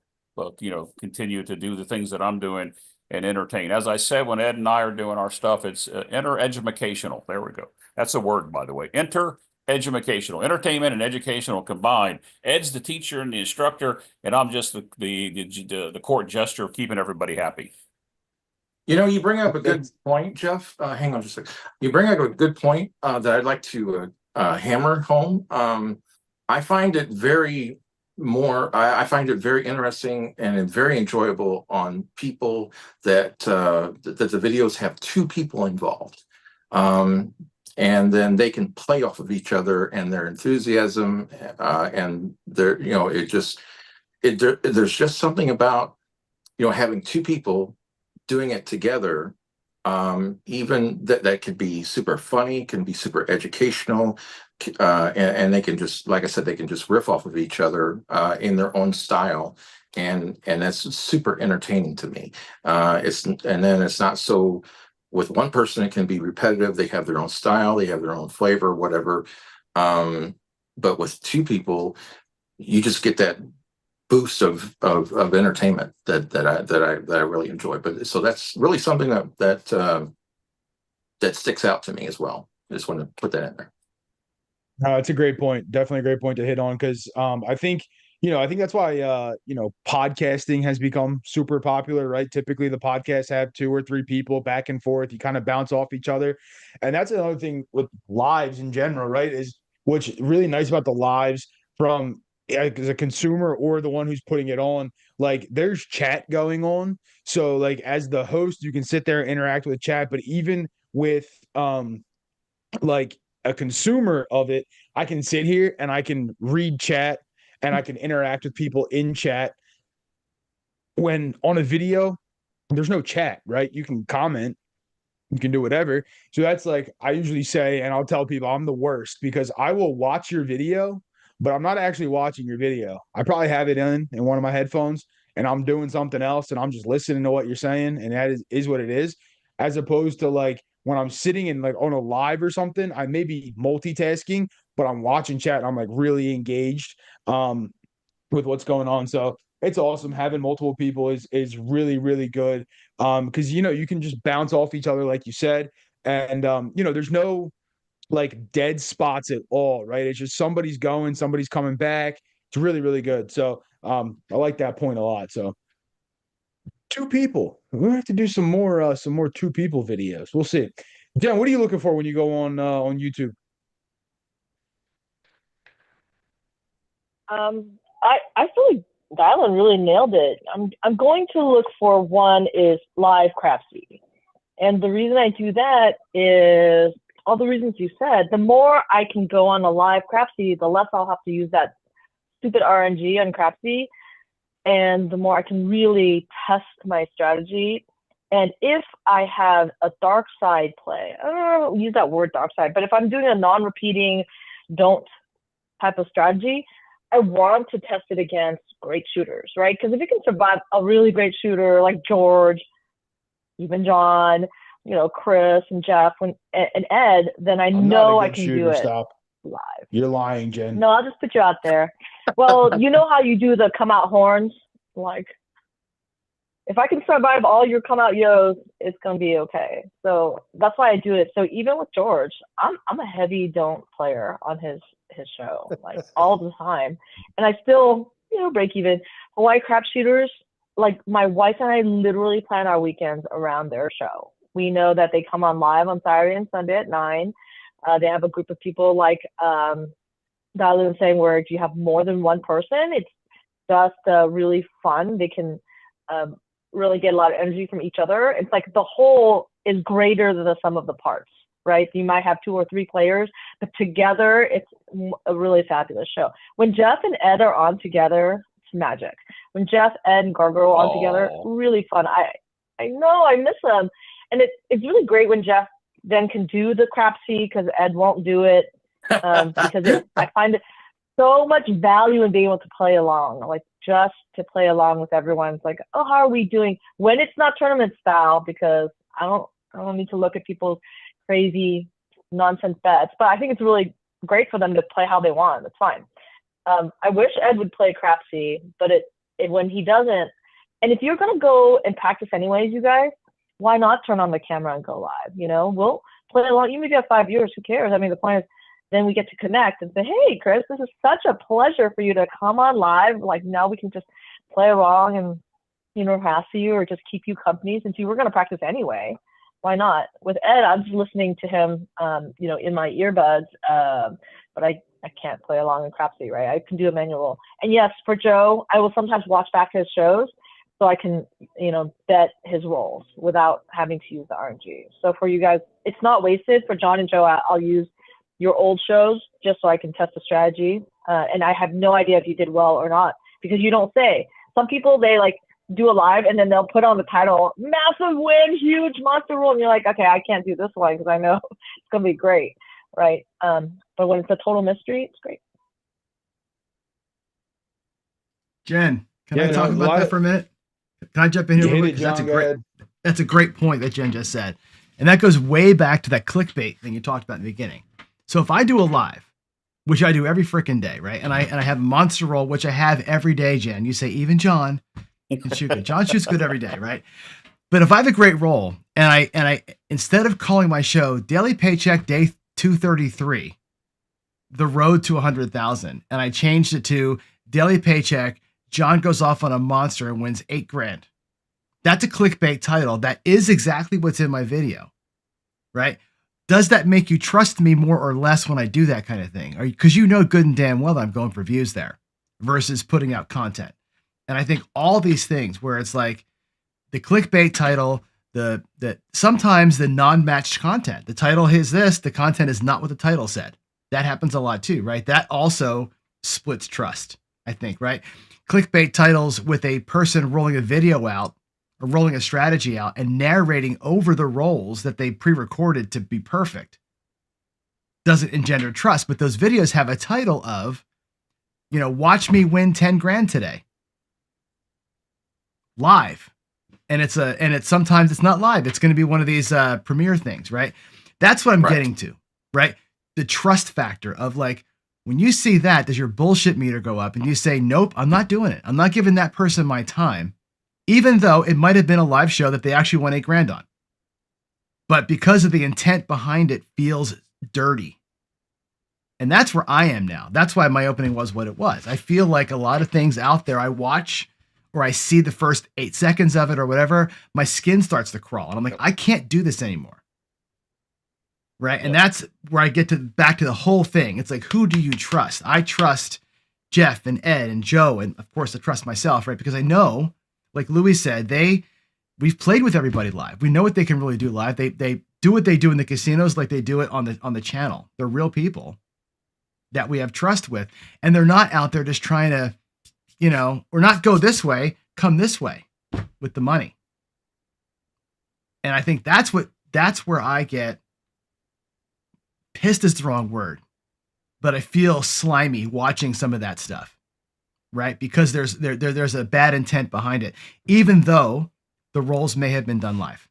continue to do the things that I'm doing and entertain. As I said, when Ed and I are doing our stuff, it's inter-educational. There we go. That's a word, by the way. Inter-educational, entertainment and educational combined. Ed's the teacher and the instructor, and I'm just the court jester of keeping everybody happy. You bring up a good point, Jeff. Hang on just a second. You bring up a good point that I'd like to hammer home. I find it very interesting and very enjoyable on people that the videos have two people involved. And then they can play off of each other and their enthusiasm, and their, there's just something about, having two people doing it together. Even that could be super funny, can be super educational, and they can just, like I said, they can just riff off of each other in their own style, and that's super entertaining to me. It's not so. With one person, it can be repetitive. They have their own style, they have their own flavor, whatever. But with two people, you just get that boost of entertainment that I really enjoy. But so that's really something that sticks out to me as well. I just want to put that in there. It's a great point. Definitely a great point to hit on, because I think that's why podcasting has become super popular, right? Typically the podcasts have 2 or 3 people back and forth. You kind of bounce off each other. And that's another thing with lives in general, right? Is what's really nice about the lives from as a consumer or the one who's putting it on, like there's chat going on. So like as the host, you can sit there and interact with chat, but even with like a consumer of it, I can sit here and I can read chat and I can interact with people in chat. When on a video, there's no chat, right? You can comment, you can do whatever. So that's like, I usually say, and I'll tell people I'm the worst because I will watch your video, but I'm not actually watching your video. I probably have it in one of my headphones and I'm doing something else and I'm just listening to what you're saying. And that is what it is. As opposed to like when I'm sitting in like on a live or something, I may be multitasking, but I'm watching chat and I'm like really engaged with what's going on. So it's awesome. Having multiple people is really, really good. Because you can just bounce off each other, like you said. And there's no like dead spots at all, right? It's just somebody's going, somebody's coming back. It's really, really good. So I like that point a lot. So Two people. We're gonna have to do some more two people videos. We'll see. Jen, what are you looking for when you go on YouTube? I feel like Dylan really nailed it. I'm going to look for one is live crapsy. And the reason I do that is all the reasons you said. The more I can go on a live crapsy, the less I'll have to use that stupid RNG on crapsy, and the more I can really test my strategy. And if I have a dark side play, I don't use that word dark side, but if I'm doing a non-repeating don't type of strategy, I want to test it against great shooters, right? Because if you can survive a really great shooter like George, even John, Chris and Jeff and Ed, then I'm know not a I good can shooter. do it Stop. live. You're lying, Jen. No, I'll just put you out there. Well, you know how you do the come out horns? Like, if I can survive all your come out yos, it's gonna be okay. So that's why I do it. So even with George, I'm a heavy don't player on his show, like all the time, and I still break even. Hawaii crap shooters, like my wife and I literally plan our weekends around their show. We know that they come on live on Saturday and Sunday at 9. They have a group of people like Dylan was saying, where if you have more than one person, it's just really fun. They can really get a lot of energy from each other. It's like the whole is greater than the sum of the parts, right? You might have 2 or 3 players, but together it's a really fabulous show. When Jeff and Ed are on together, it's magic. When Jeff, Ed, and Gargoyle are on together, really fun. I know, I miss them. And it's really great when Jeff then can do the crapsy because Ed won't do it. Because I find it so much value in being able to play along, like just to play along with everyone. It's like, oh, how are we doing when it's not tournament style? Because I don't need to look at people's crazy nonsense bets, but I think it's really great for them to play how they want. It's fine. I wish Ed would play crapsy, but when he doesn't, and if you're gonna go and practice anyways, you guys, why not turn on the camera and go live? We'll play along. Even if you have 5 years, who cares? I mean, the point is, then we get to connect and say, hey, Chris, this is such a pleasure for you to come on live. Like, now we can just play along and, harass you or just keep you company since you were going to practice anyway. Why not? With Ed, I'm just listening to him, in my earbuds, but I can't play along in crapsy, right? I can do a manual. And yes, for Joe, I will sometimes watch back his shows so I can, bet his rolls without having to use the RNG. So for you guys, it's not wasted. For John and Joe, I'll use your old shows just so I can test the strategy. And I have no idea if you did well or not because you don't say. Some people, they like do a live and then they'll put on the title, massive win, huge monster roll. And you're like, okay, I can't do this one because I know it's going to be great, right? But when it's a total mystery, it's great. Jen, can I talk about that for a minute? Can I jump in here? Real quick? That's a great point that Jen just said. And that goes way back to that clickbait thing you talked about in the beginning. So if I do a live, which I do every freaking day, right? And I have a monster roll, which I have every day, Jen. You say, even John can shoot good. John shoots good every day, right? But if I have a great roll and I instead of calling my show Daily Paycheck Day 233, the road to 100,000, and I changed it to Daily Paycheck, John goes off on a monster and wins $8,000. That's a clickbait title. That is exactly what's in my video, right? Does that make you trust me more or less when I do that kind of thing? Because good and damn well that I'm going for views there versus putting out content. And I think all these things where it's like the clickbait title, the sometimes the non-matched content. The title is this, the content is not what the title said. That happens a lot too, right? That also splits trust, I think, right? Clickbait titles with a person rolling a video out or rolling a strategy out and narrating over the rolls that they pre-recorded to be perfect doesn't engender trust. But those videos have a title of, watch me win 10 grand today. Live. And it's sometimes it's not live. It's going to be one of these premiere things, right? That's what I'm getting to, right? The trust factor of like, when you see that, does your bullshit meter go up and you say, nope, I'm not doing it. I'm not giving that person my time, even though it might have been a live show that they actually won $8,000 on. But because of the intent behind it feels dirty. And that's where I am now. That's why my opening was what it was. I feel like a lot of things out there I watch or I see the first 8 seconds of it or whatever, my skin starts to crawl. And I'm like, I can't do this anymore. Right. And that's where I get back to the whole thing. It's like, who do you trust? I trust Jeff and Ed and Joe. And of course I trust myself, right? Because I know, like Louis said, we've played with everybody live. We know what they can really do live. They do what they do in the casinos like they do it on the channel. They're real people that we have trust with. And they're not out there just trying to, or not go this way, come this way with the money. And I think that's where I get pissed is the wrong word, but I feel slimy watching some of that stuff, right? Because there's a bad intent behind it, even though the roles may have been done live.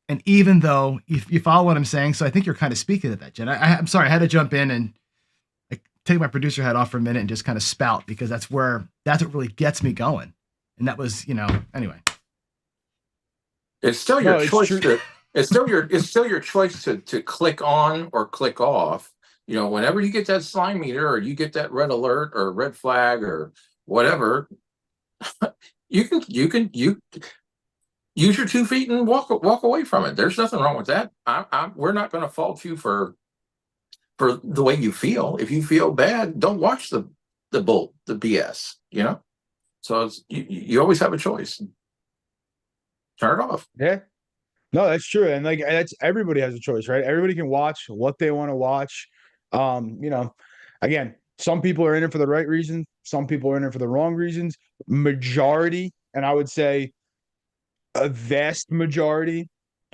And even though you follow what I'm saying, so I think you're kind of speaking to that, Jen. I'm sorry, I had to jump in and take my producer hat off for a minute and just kind of spout, because that's what really gets me going. And that was, anyway. It's still your choice it's still your choice to click on or click off. Whenever you get that slime meter or you get that red alert or red flag or whatever, you can use your 2 feet and walk away from it. There's nothing wrong with that. We're not going to fault you for the way you feel. If you feel bad, don't watch the BS. So you always have a choice. Turn it off. Yeah. No, that's true. And everybody has a choice, right? Everybody can watch what they want to watch. Again, some people are in it for the right reasons. Some people are in it for the wrong reasons. Majority, and I would say a vast majority,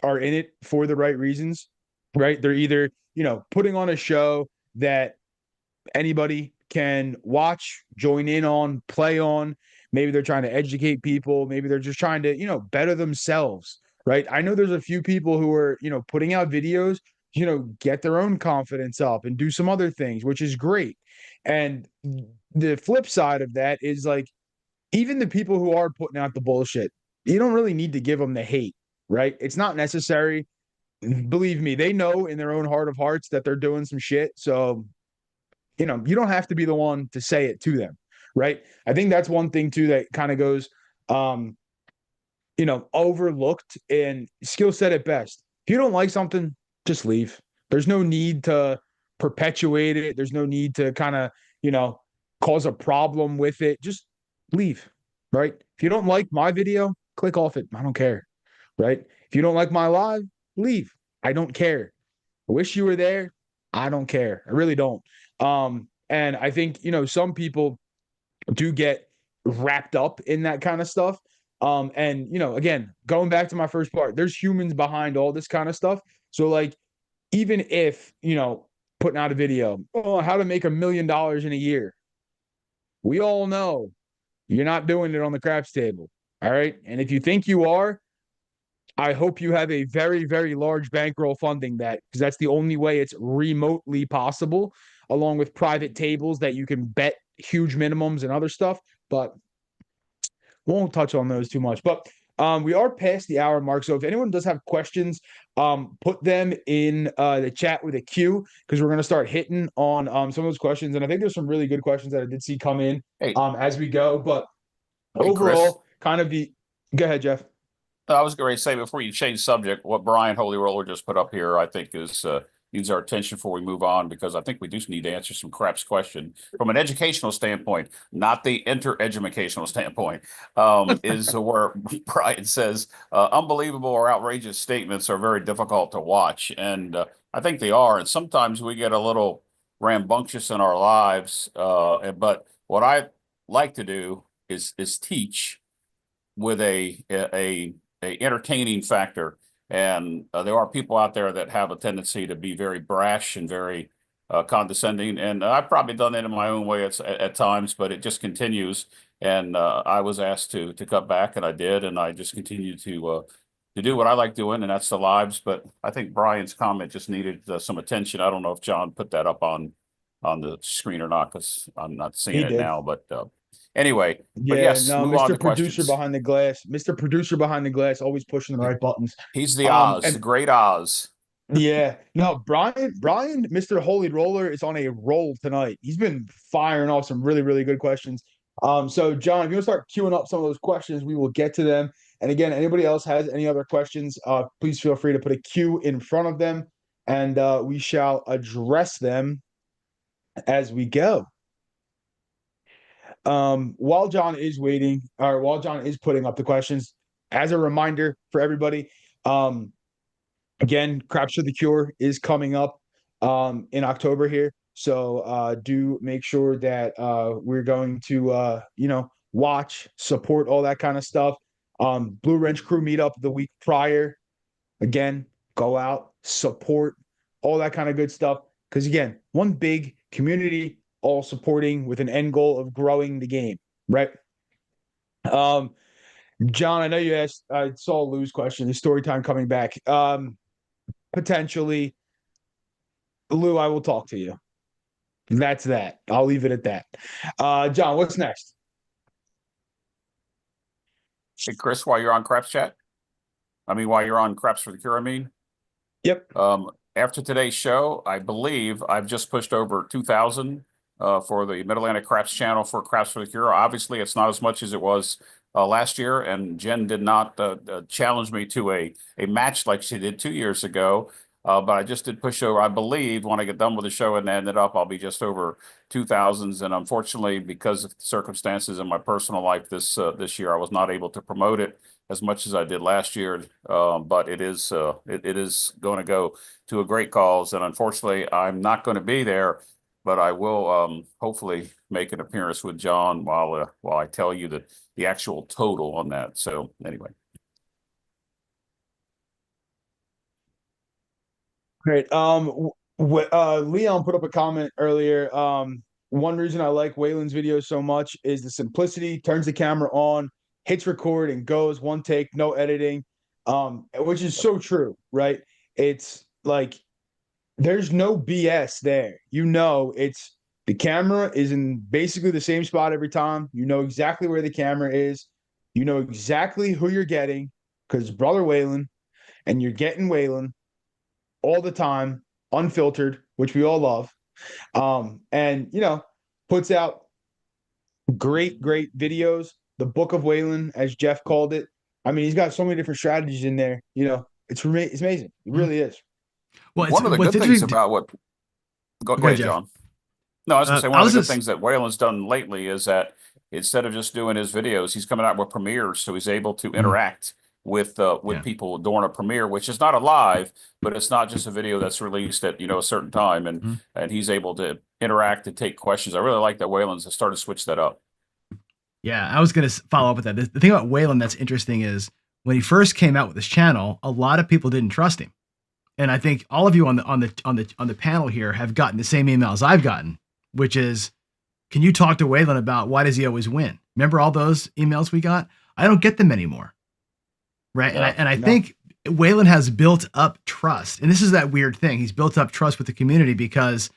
are in it for the right reasons, right? They're either, putting on a show that anybody can watch, join in on, play on. Maybe they're trying to educate people. Maybe they're just trying to, better themselves, right? I know there's a few people who are, putting out videos, get their own confidence up and do some other things, which is great. And the flip side of that is even the people who are putting out the bullshit, you don't really need to give them the hate, right? It's not necessary. Believe me, they know in their own heart of hearts that they're doing some shit. So, you don't have to be the one to say it to them, right? I think that's one thing too that kind of goes, overlooked and skill set at best. If you don't like something, just leave. There's no need to perpetuate it. There's no need to kind of, cause a problem with it. Just leave, right? If you don't like my video, click off it. I don't care, right? If you don't like my live, leave. I don't care. I wish you were there. I don't care. I really don't. And I think, some people do get wrapped up in that kind of stuff. And, again, going back to my first part, there's humans behind all this kind of stuff. So even if, putting out a video, how to make $1 million in a year, we all know you're not doing it on the craps table. All right. And if you think you are, I hope you have a very, very large bankroll funding that, because that's the only way it's remotely possible, along with private tables that you can bet huge minimums and other stuff. But won't touch on those too much. But we are past the hour mark. So if anyone does have questions, put them in the chat with a Q, because we're going to start hitting on some of those questions. And I think there's some really good questions that I did see come in as we go. But overall, Chris, go ahead, Jeff. I was going to say, before you change subject, what Brian Holy Roller just put up here, I think is needs our attention before we move on, because I think we do need to answer some craps question from an educational standpoint, not the inter-educational standpoint, is where Brian says, unbelievable or outrageous statements are very difficult to watch. And I think they are. And sometimes we get a little rambunctious in our lives. But what I like to do is teach with a entertaining factor. And there are people out there that have a tendency to be very brash and very condescending. And I've probably done it in my own way at times, but it just continues. And I was asked to cut back, and I did. And I just continue to do what I like doing, and that's the lives. But I think Brian's comment just needed some attention. I don't know if John put that up on the screen or not, because I'm not seeing it now. But anyway, yeah, but yes, no, move on Mr. to Producer questions. behind the glass, Mr. Producer behind the glass, always pushing the right buttons. He's the Oz, the great Oz. Yeah, no, Brian, Mr. Holy Roller is on a roll tonight. He's been firing off some really, really good questions. So John, if you want to start queuing up some of those questions, we will get to them. And again, anybody else has any other questions, please feel free to put a Q in front of them, and we shall address them as we go. While John is waiting, or while John is putting up the questions, as a reminder for everybody, again, Craps for the Cure is coming up in October here. So do make sure that we're going to watch, support, all that kind of stuff. Blue Wrench Crew meetup the week prior. Again, go out, support, all that kind of good stuff. Because again, one big community, all supporting with an end goal of growing the game, right? John, I know you asked, I saw Lou's question, the story time coming back. Potentially, Lou, I will talk to you. That's that. I'll leave it at that. John, what's next? Hey, Chris, while you're on Craps Chat, while you're on Craps for the Cure, Yep. After today's show, I believe I've just pushed over 2,000 for the Mid-Atlantic Craps channel for Craps for the Cure. Obviously, it's not as much as it was last year, and Jen did not challenge me to a match like she did 2 years ago. But I just did push over. I believe when I get done with the show and end it up, I'll be just over 2,000s. And unfortunately, because of circumstances in my personal life this year, I was not able to promote it as much as I did last year. But it is going to go to a great cause. And unfortunately, I'm not going to be there, but I will hopefully make an appearance with John while I tell you the actual total on that. So anyway. Great. Leon put up a comment earlier. One reason I like Waylon's video so much is the simplicity, turns the camera on, hits record and goes, one take, no editing, which is so true, right? It's like there's no BS there. It's the camera is in basically the same spot every time. You know exactly where the camera is. You know exactly who you're getting because brother Waylon, and you're getting Waylon all the time, unfiltered, which we all love. And puts out great videos. The Book of Waylon, as Jeff called it. He's got so many different strategies in there. It's amazing. It really is. Well, one of the good things about what go ahead, John. No, I was gonna say one of the good things that Waylon's done lately is that instead of just doing his videos, he's coming out with premieres, so he's able to interact with people during a premiere, which is not a live, but it's not just a video that's released at a certain time, and he's able to interact and take questions. I really like that Waylon's started to switch that up. Yeah, I was going to follow up with that. The thing about Waylon that's interesting is when he first came out with his channel, a lot of people didn't trust him, and I think all of you on the panel here have gotten the same emails I've gotten, which is, can you talk to Waylon about why does he always win? Remember all those emails we got? I don't get them anymore. Right. Yeah, I think Waylon has built up trust. And this is that weird thing. He's built up trust with the community because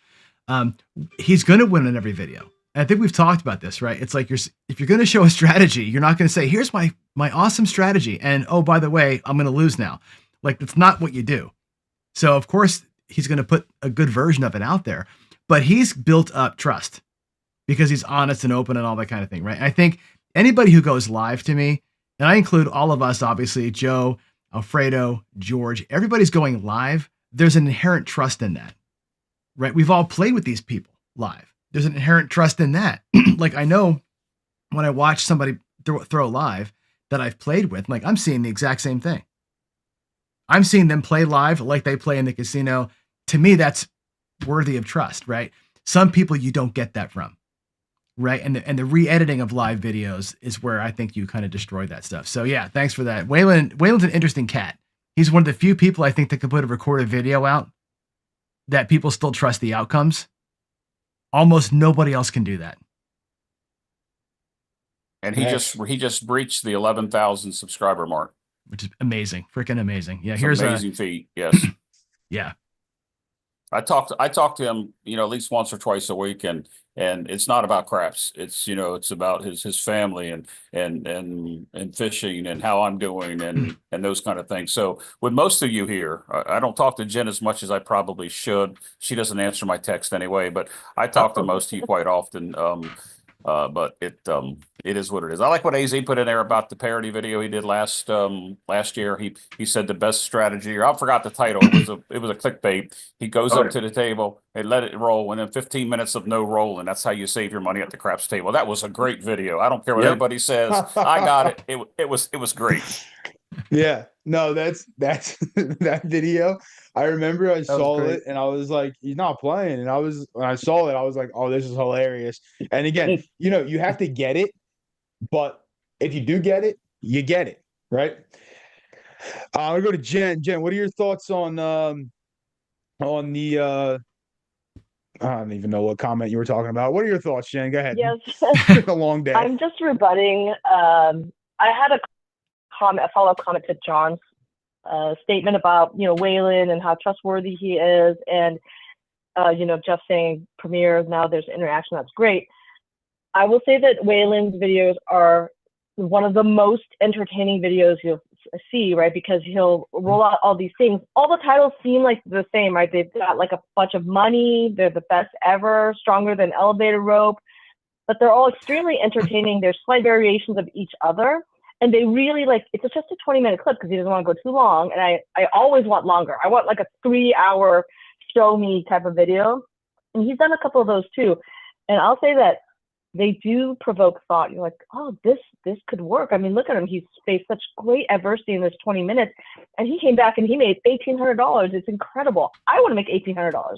he's going to win in every video. And I think we've talked about this, right? It's like if you're going to show a strategy, you're not going to say, here's my awesome strategy. And oh, by the way, I'm going to lose now. Like, that's not what you do. So, of course, he's going to put a good version of it out there. But he's built up trust because he's honest and open and all that kind of thing, right? And I think anybody who goes live to me, and I include all of us, obviously, Joe, Alfredo, George, everybody's going live. There's an inherent trust in that, right? We've all played with these people live. There's an inherent trust in that. Like, I know when I watch somebody throw live that I've played with, like, I'm seeing the exact same thing. I'm seeing them play live like they play in the casino. To me, that's worthy of trust, right? Some people you don't get that from. Right. And the re-editing of live videos is where I think you kind of destroy that stuff. So yeah, thanks for that. Waylon's an interesting cat. He's one of the few people I think that can put a recorded video out that people still trust the outcomes. Almost nobody else can do that. And he just breached the 11,000 subscriber mark, which is amazing. Freaking amazing. Yeah. It's here's an amazing feat. Yes. Yeah. I talk to him, at least once or twice a week, and it's not about craps. It's it's about his family and fishing and how I'm doing and those kind of things. So with most of you here, I don't talk to Jen as much as I probably should. She doesn't answer my text anyway, but I talk to most of you quite often. But it is what it is. I like what AZ put in there about the parody video he did last year. He said the best strategy, or I forgot the title. It was a clickbait. He goes up to the table and let it roll, and then 15 minutes of no rolling. That's how you save your money at the craps table. That was a great video. I don't care what anybody says. I got it. It was great. Yeah, no, that's that video. I remember I saw great. it and I was like, he's not playing. And when I saw it, I was like, oh, this is hilarious. And again, you have to get it, but if you do get it, you get it, right? I'm gonna go to Jen. Jen, what are your thoughts on the I don't even know what comment you were talking about. What are your thoughts, Jen? Go ahead. Yes. It's been a long day. I'm just rebutting. I had a follow-up comment to John's statement about, Waylon and how trustworthy he is. And, Jeff saying Premiere, now there's interaction. That's great. I will say that Waylon's videos are one of the most entertaining videos you'll see, right? Because he'll roll out all these things. All the titles seem like the same, right? They've got like a bunch of money. They're the best ever, stronger than elevator rope, but they're all extremely entertaining. There's slight variations of each other. And they really it's just a 20-minute clip because he doesn't want to go too long. And I always want longer. I want like a 3-hour show me type of video. And he's done a couple of those too. And I'll say that they do provoke thought. You're like, oh, this could work. I mean, look at him. He's faced such great adversity in this 20 minutes. And he came back and he made $1,800. It's incredible. I want to make $1,800.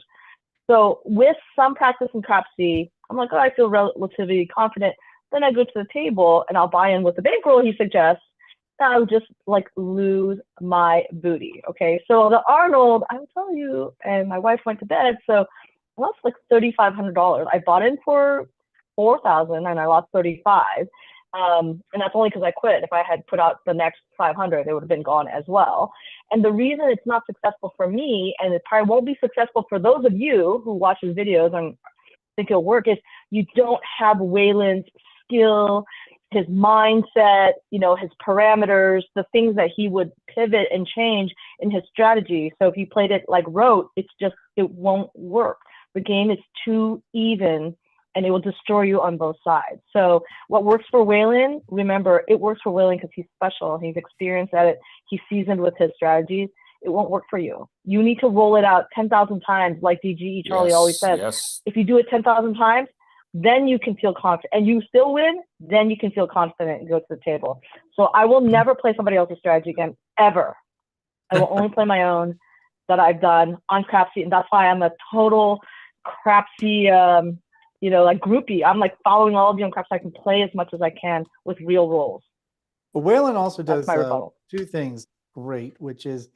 So with some practice in Crapsy, I'm like, oh, I feel relatively confident. Then I go to the table and I'll buy in with the bankroll he suggests. I'll just lose my booty. Okay. So the Arnold, I will tell you, and my wife went to bed. So I lost like $3,500. I bought in for 4,000 and I lost 35. And that's only because I quit. If I had put out the next 500, they would have been gone as well. And the reason it's not successful for me, and it probably won't be successful for those of you who watch his videos and think it'll work, is you don't have Waylon's skill, his mindset, his parameters, the things that he would pivot and change in his strategy. So if you played it like rote, it won't work. The game is too even and it will destroy you on both sides. So what works for Waylon, remember, it works for Waylon because he's special. He's experienced at it. He's seasoned with his strategies. It won't work for you. You need to roll it out 10,000 times, like DGE Charlie always says. Yes. If you do it 10,000 times, then you can feel confident, and you still win, then you can feel confident and go to the table. So I will never play somebody else's strategy again, ever. I will only play my own that I've done on Crapsy, and that's why I'm a total Crapsy, groupie. I'm like following all of you on Crapsy. I can play as much as I can with real rolls. But Waylon also does my rebuttal. two things great, which is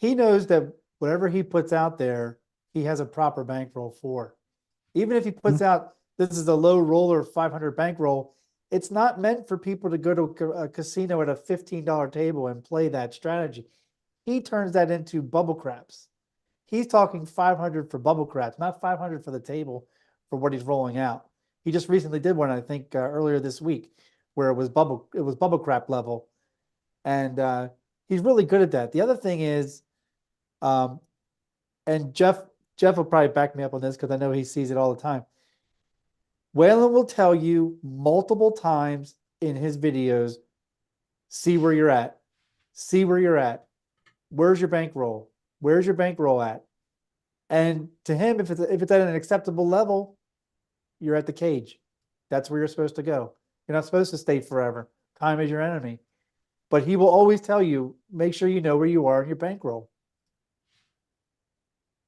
he knows that whatever he puts out there, he has a proper bankroll for. Even if he puts out, this is a low roller 500 bankroll, it's not meant for people to go to a casino at a $15 table and play that strategy. He turns that into bubble craps. He's talking 500 for bubble craps, not 500 for the table for what he's rolling out. He just recently did one, I think, earlier this week, where it was bubble crap level, and he's really good at that. The other thing is, and Jeff will probably back me up on this because I know he sees it all the time. Waylon will tell you multiple times in his videos, see where you're at. See where you're at. Where's your bankroll? Where's your bankroll at? And to him, if it's at an acceptable level, you're at the cage. That's where you're supposed to go. You're not supposed to stay forever. Time is your enemy. But he will always tell you, make sure you know where you are in your bankroll.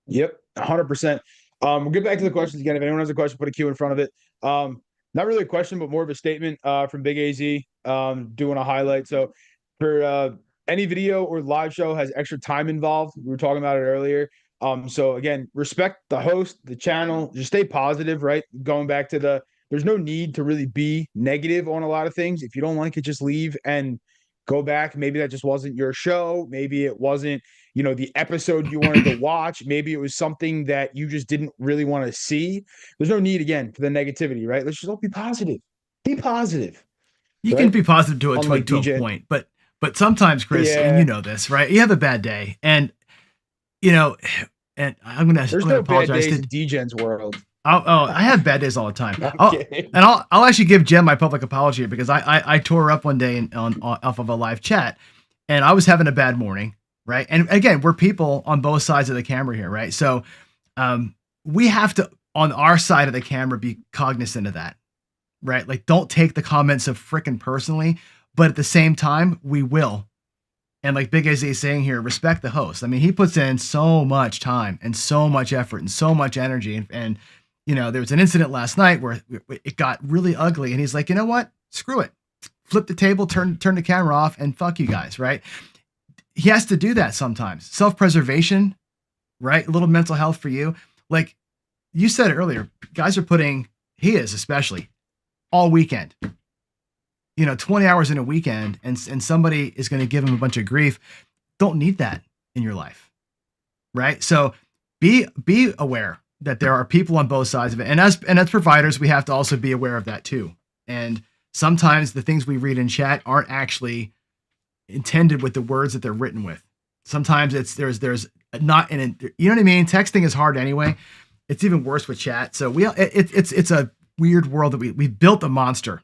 Yep, 100%. We'll get back to the questions again. If anyone has a question, put a Q in front of it. Not really a question, but more of a statement from Big AZ doing a highlight. So for any video or live show has extra time involved. We were talking about it earlier. So again, respect the host, the channel, just stay positive, right? Going back to there's no need to really be negative on a lot of things. If you don't like it, just leave and go back. Maybe that just wasn't your show. Maybe it wasn't, the episode you wanted to watch. Maybe it was something that you just didn't really want to see. There's no need, again, for the negativity, right? Let's just all be positive. Be positive. You right? can be positive to Unlike to DJ. a point, but sometimes, Chris, and you know this, right? You have a bad day, and and I'm gonna There's no bad apologize days to in DJen's world. I have bad days all the time. Okay. I'll actually give Jen my public apology because I tore her up one day off of a live chat, and I was having a bad morning, right? And again, we're people on both sides of the camera here, right? So we have to, on our side of the camera, be cognizant of that, right? Like, don't take the comments so freaking personally, but at the same time, we will. And like Big AZ is saying here, respect the host. I mean, he puts in so much time and so much effort and so much energy. And you know, there was an incident last night where it got really ugly. And he's like, you know what? Screw it. Flip the table, turn the camera off, and fuck you guys, right? He has to do that sometimes. Self-preservation, right? A little mental health for you. Like you said earlier, guys are putting, he is especially, all weekend. 20 hours in a weekend, and somebody is going to give him a bunch of grief. Don't need that in your life, right? So be aware that there are people on both sides of it, and as providers, we have to also be aware of that too. And sometimes the things we read in chat aren't actually intended with the words that they're written with. Sometimes there's not in it. You know what I mean? Texting is hard anyway. It's even worse with chat. So it's a weird world that we built a monster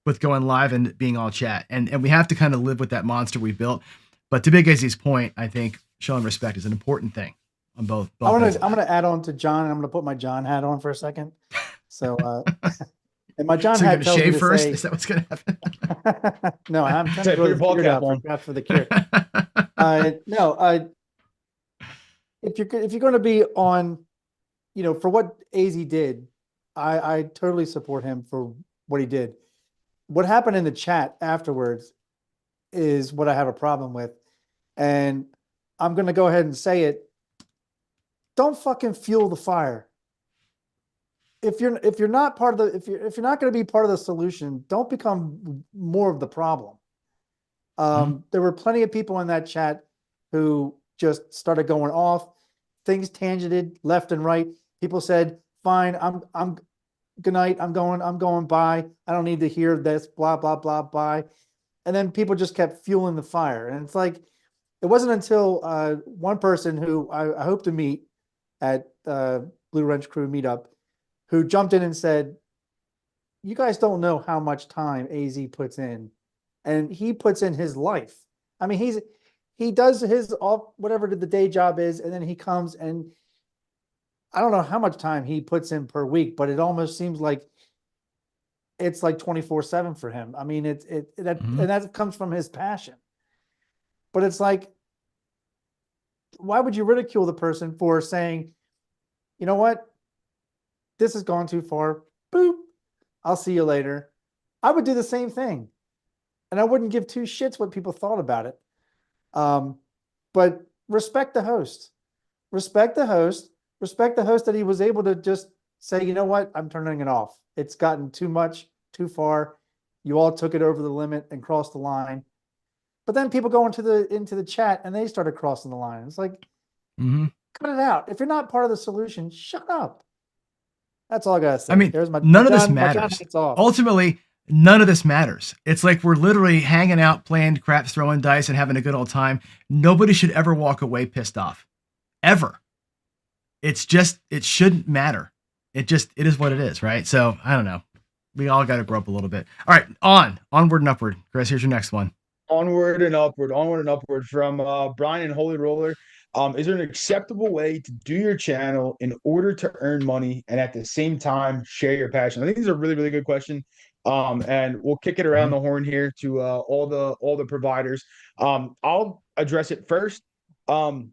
with going live and being all chat. And we have to kind of live with that monster we built. But to Big AZ's point, I think showing respect is an important thing on both. I'm gonna add on to John, and I'm gonna put my John hat on for a second. So and my John hat tells me to first? say, Is that what's gonna happen? no, I'm trying Say, to put your go ball figure it cap out on. for the cure. If you're going to be on, for what AZ did, I totally support him for what he did. What happened in the chat afterwards is what I have a problem with, and I'm going to go ahead and say it. Don't fucking fuel the fire. If you're not part of the if you're not going to be part of the solution, don't become more of the problem. There were plenty of people in that chat who just started going off. Things tangented left and right. People said, "Fine, I'm good night. I'm going bye. I don't need to hear this. Blah blah blah bye." And then people just kept fueling the fire. And it's like, it wasn't until one person who I hope to meet at Blue Wrench Crew meetup, who jumped in and said, "You guys don't know how much time AZ puts in, and he puts in his life. I mean, he does his whatever the day job is, and then he comes and I don't know how much time he puts in per week, but it almost seems like it's like 24/7 for him. I mean, and that comes from his passion. But it's like, why would you ridicule the person for saying, you know what? This has gone too far. Boop. I'll see you later. I would do the same thing. And I wouldn't give two shits what people thought about it. But respect the host. Respect the host. Respect the host that he was able to just say, you know what? I'm turning it off. It's gotten too much, too far. You all took it over the limit and crossed the line. But then people go into the chat and they started crossing the line. It's like, cut it out. If you're not part of the solution, shut up. That's all I gotta say. I mean, none of this matters. Ultimately, none of this matters. It's like we're literally hanging out, playing craps, throwing dice, and having a good old time. Nobody should ever walk away pissed off. Ever. It's just, it shouldn't matter. It is what it is, right? So, I don't know. We all got to grow up a little bit. All right, onward and upward. Chris, here's your next one. Onward and upward from Brian and Holy Roller. Is there an acceptable way to do your channel in order to earn money and at the same time share your passion? I think this is a really, really good question. And we'll kick it around the horn here to all the providers. I'll address it first. To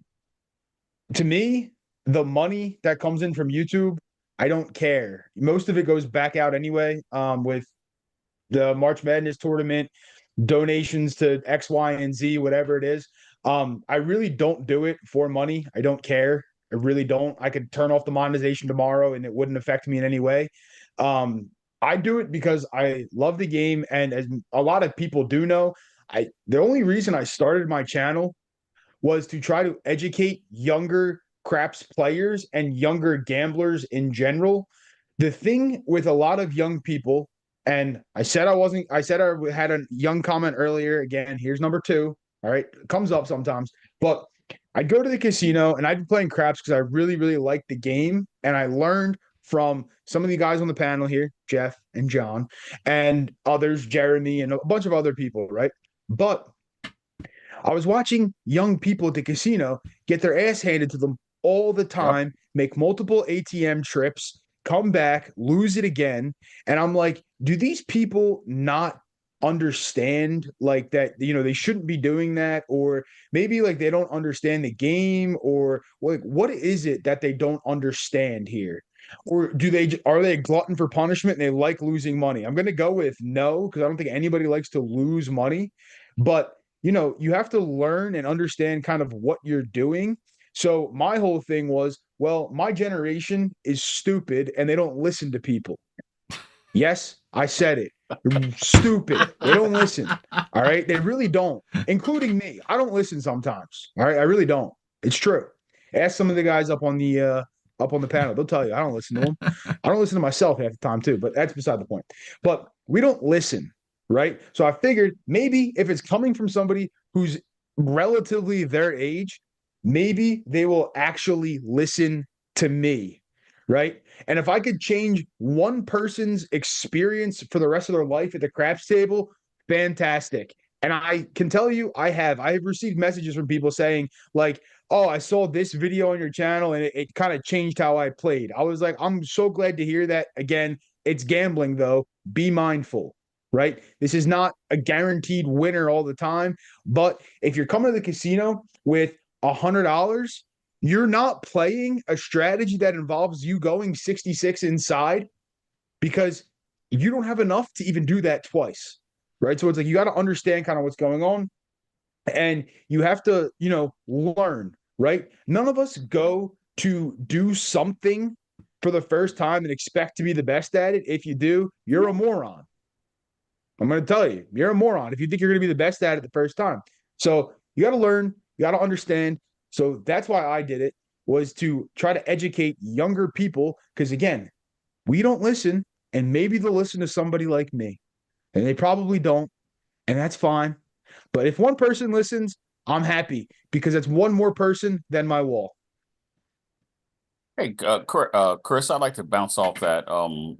me, the money that comes in from YouTube, I don't care. Most of it goes back out anyway, with the March Madness tournament, donations to X, Y, and Z, whatever it is. I really don't do it for money. I don't care. I really don't. I could turn off the monetization tomorrow and it wouldn't affect me in any way. I do it because I love the game, and as a lot of people do know, the only reason I started my channel was to try to educate younger craps players and younger gamblers in general. The thing with a lot of young people, and I said I had a young comment earlier. Again, here's number 2. All right. It comes up sometimes, but I'd go to the casino and I'd be playing craps because I really, really liked the game. And I learned from some of the guys on the panel here, Jeff and John, and others, Jeremy, and a bunch of other people, right? But I was watching young people at the casino get their ass handed to them all the time, make multiple ATM trips, come back, lose it again. And I'm like, do these people not understand like that, they shouldn't be doing that? Or maybe like they don't understand the game, or like what is it that they don't understand here? Or are they a glutton for punishment and they like losing money? I'm going to go with no, because I don't think anybody likes to lose money. But you have to learn and understand kind of what you're doing. So my whole thing was, well, my generation is stupid and they don't listen to people. Yes, I said it. They're stupid. They don't listen. All right. They really don't, including me. I don't listen sometimes. All right. I really don't. It's true. Ask some of the guys up on the panel. They'll tell you I don't listen to them. I don't listen to myself half the time too, but that's beside the point. But we don't listen. Right. So I figured maybe if it's coming from somebody who's relatively their age, maybe they will actually listen to me. Right. And if I could change one person's experience for the rest of their life at the craps table, fantastic. And I can tell you, I have received messages from people saying like, oh, I saw this video on your channel and it kind of changed how I played. I was like, I'm so glad to hear that. Again, it's gambling though. Be mindful. Right? This is not a guaranteed winner all the time. But if you're coming to the casino with $100, you're not playing a strategy that involves you going 66 inside, because you don't have enough to even do that twice. Right? So it's like you got to understand kind of what's going on. And you have to, learn. Right? None of us go to do something for the first time and expect to be the best at it. If you do, you're a moron. I'm going to tell you, you're a moron if you think you're going to be the best at it the first time. So you got to learn, you got to understand. So that's why I did it, was to try to educate younger people, because again, we don't listen, and maybe they'll listen to somebody like me, and they probably don't, and that's fine. But if one person listens, I'm happy, because it's one more person than my wall. Hey, Chris, I'd like to bounce off that.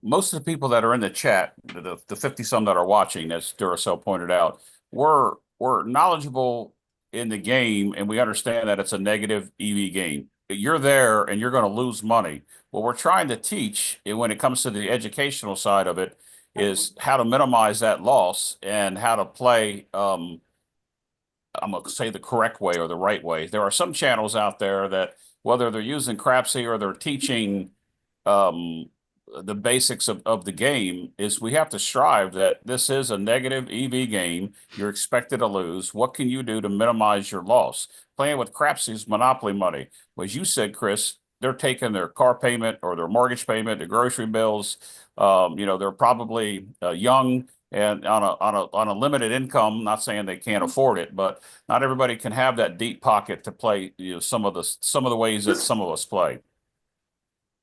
Most of the people that are in the chat, the 50 some that are watching, as Duracell pointed out, we're knowledgeable in the game, and we understand that it's a negative EV game. You're there and you're going to lose money. What we're trying to teach, and when it comes to the educational side of it, is how to minimize that loss and how to play, I'm going to say the correct way or the right way. There are some channels out there that, whether they're using Crapsy or they're teaching the basics of the game, is we have to strive that this is a negative EV game. You're expected to lose. What can you do to minimize your loss? Playing with Crapsy's monopoly money. As you said, Chris, they're taking their car payment or their mortgage payment, their grocery bills. They're probably young and on a limited income. Not saying they can't afford it, but not everybody can have that deep pocket to play some of the ways that some of us play.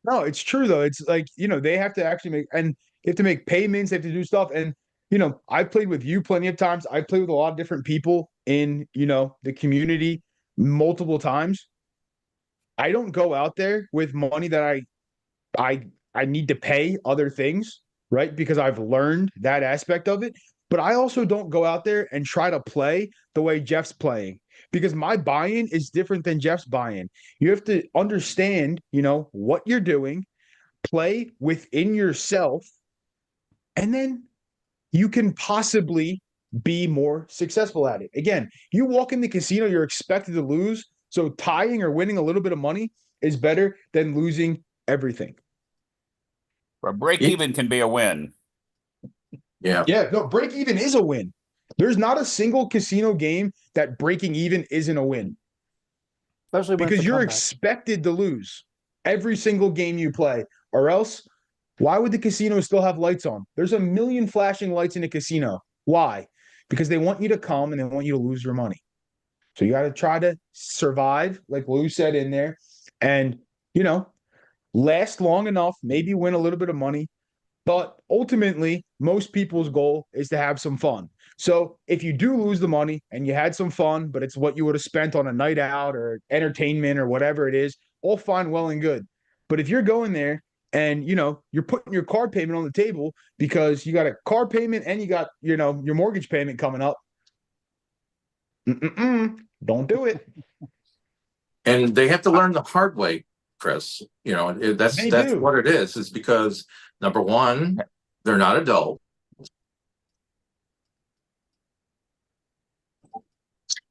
No, it's true though. It's like, they have to actually they have to make payments, they have to do stuff. And I played with you plenty of times. I played with a lot of different people in the community multiple times. I don't go out there with money that I need to pay other things, right? Because I've learned that aspect of it. But I also don't go out there and try to play the way Jeff's playing, because my buy-in is different than Jeff's buy-in. You have to understand, what you're doing, play within yourself, and then you can possibly be more successful at it. Again, you walk in the casino, you're expected to lose. So tying or winning a little bit of money is better than losing everything. A break even can be a win. Yeah, no, break even is a win. There's not a single casino game that breaking even isn't a win. Especially when because you're comeback. expected to lose every single game you play, or else why would the casino still have lights on? There's a million flashing lights in a casino. Why? Because they want you to come and they want you to lose your money. So you got to try to survive, like Lou said in there, and, last long enough, maybe win a little bit of money. But ultimately, most people's goal is to have some fun. So if you do lose the money and you had some fun, but it's what you would have spent on a night out or entertainment or whatever it is, all fine, well and good. But if you're going there and you're putting your car payment on the table because you got a car payment and you got your mortgage payment coming up. Don't do it. And they have to learn the hard way, Chris. That's They do. what it is because number one, they're not adult.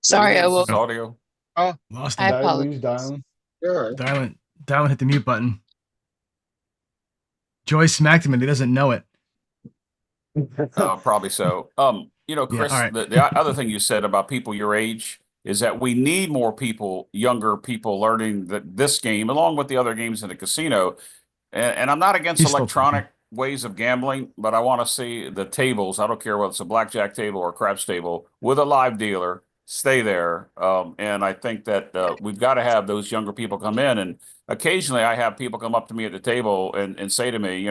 Sorry, I This woke. is audio. Lost I him. apologize. Dialing. Dylan hit the mute button. Joy smacked him and he doesn't know it. Probably so. Chris, all right. the other thing you said about people your age is that we need more people, younger people, learning this game along with the other games in the casino. And I'm not against He's still electronic ways of gambling, but I want to see the tables. I don't care whether it's a blackjack table or a craps table with a live dealer. Stay there. And I think that we've got to have those younger people come in. And occasionally I have people come up to me at the table and say to me,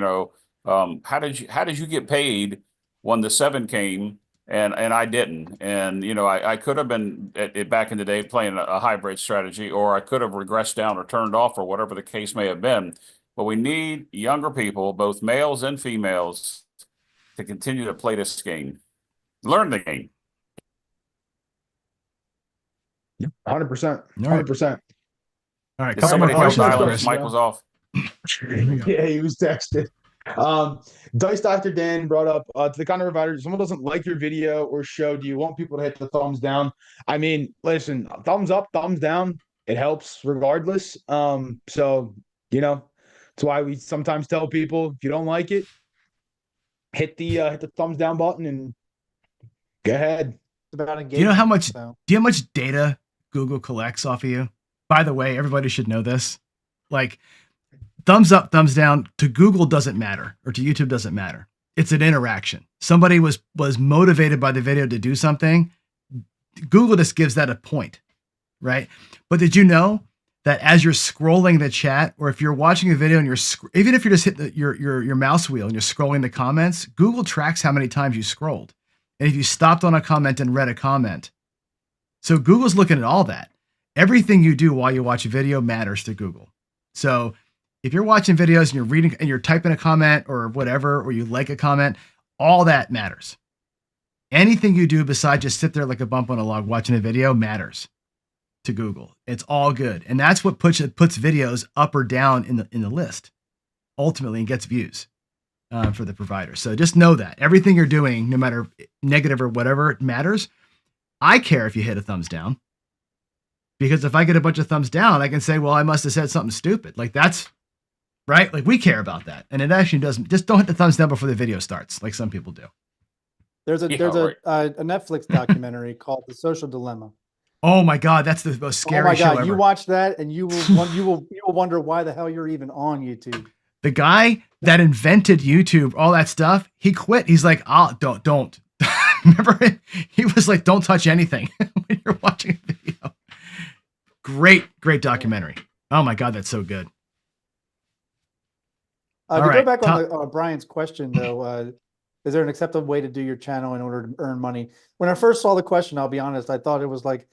how did you get paid when the 7 came and I didn't? And I could have been back in the day playing a hybrid strategy, or I could have regressed down or turned off or whatever the case may have been. But we need younger people, both males and females, to continue to play this game, learn the game. 100%. 100%. All right. Did Couple somebody more tell questions, Tyler Chris. his mic was off? Yeah, he was texted. Dice Dr. Dan brought up to the content provider, someone doesn't like your video or show, do you want people to hit the thumbs down? I mean, listen, thumbs up, thumbs down, it helps regardless. So that's why we sometimes tell people if you don't like it, hit the thumbs down button and go ahead. It's about Do you know how much? so. Do you know how much data Google collects off of you? By the way, everybody should know this. Like, thumbs up, thumbs down to Google doesn't matter, or to YouTube doesn't matter. It's an interaction. Somebody was motivated by the video to do something. Google just gives that a point, right? But did you know that as you're scrolling the chat, or if you're watching a video and even if you're just hitting your mouse wheel and you're scrolling the comments, Google tracks how many times you scrolled. And if you stopped on a comment and read a comment. So Google's looking at all that. Everything you do while you watch a video matters to Google. So if you're watching videos and you're reading and you're typing a comment or whatever, or you like a comment, all that matters. Anything you do besides just sit there like a bump on a log watching a video matters to Google. It's all good. And that's what puts videos up or down in the list ultimately, and gets views for the provider. So just know that everything you're doing, no matter negative or whatever, it matters. I care if you hit a thumbs down, because if I get a bunch of thumbs down, I can say, well, I must have said something stupid. Like, that's right. Like, we care about that. And it actually doesn't. Just don't hit the thumbs down before the video starts, like some people do. There's a right. a Netflix documentary called The Social Dilemma. Oh my God, that's the most scary Oh my show God, ever. you watch that and you will wonder why the hell you're even on YouTube. The guy that invented YouTube, all that stuff, he quit. He's like, don't. Remember, he was like, don't touch anything when you're watching a video. Great documentary. Oh my God, that's so good. To All go right, back on Brian's question though, is there an acceptable way to do your channel in order to earn money? When I first saw the question, I'll be honest, I thought it was like,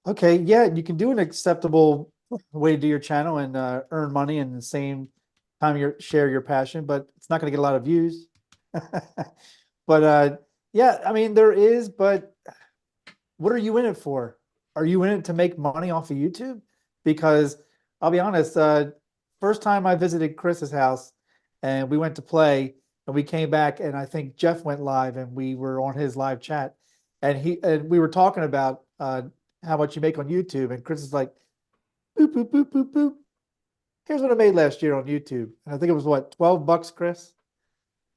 okay, yeah, you can do an acceptable way to do your channel and earn money and the same time you share your passion, but it's not going to get a lot of views. But yeah, I mean, there is, but what are you in it for? Are you in it to make money off of YouTube? Because I'll be honest, first time I visited Chris's house and we went to play and we came back and I think Jeff went live and we were on his live chat and we were talking about how much you make on YouTube, and Chris is like, boop, boop, boop, boop, boop. Here's what I made last year on YouTube. And I think it was what, $12, Chris?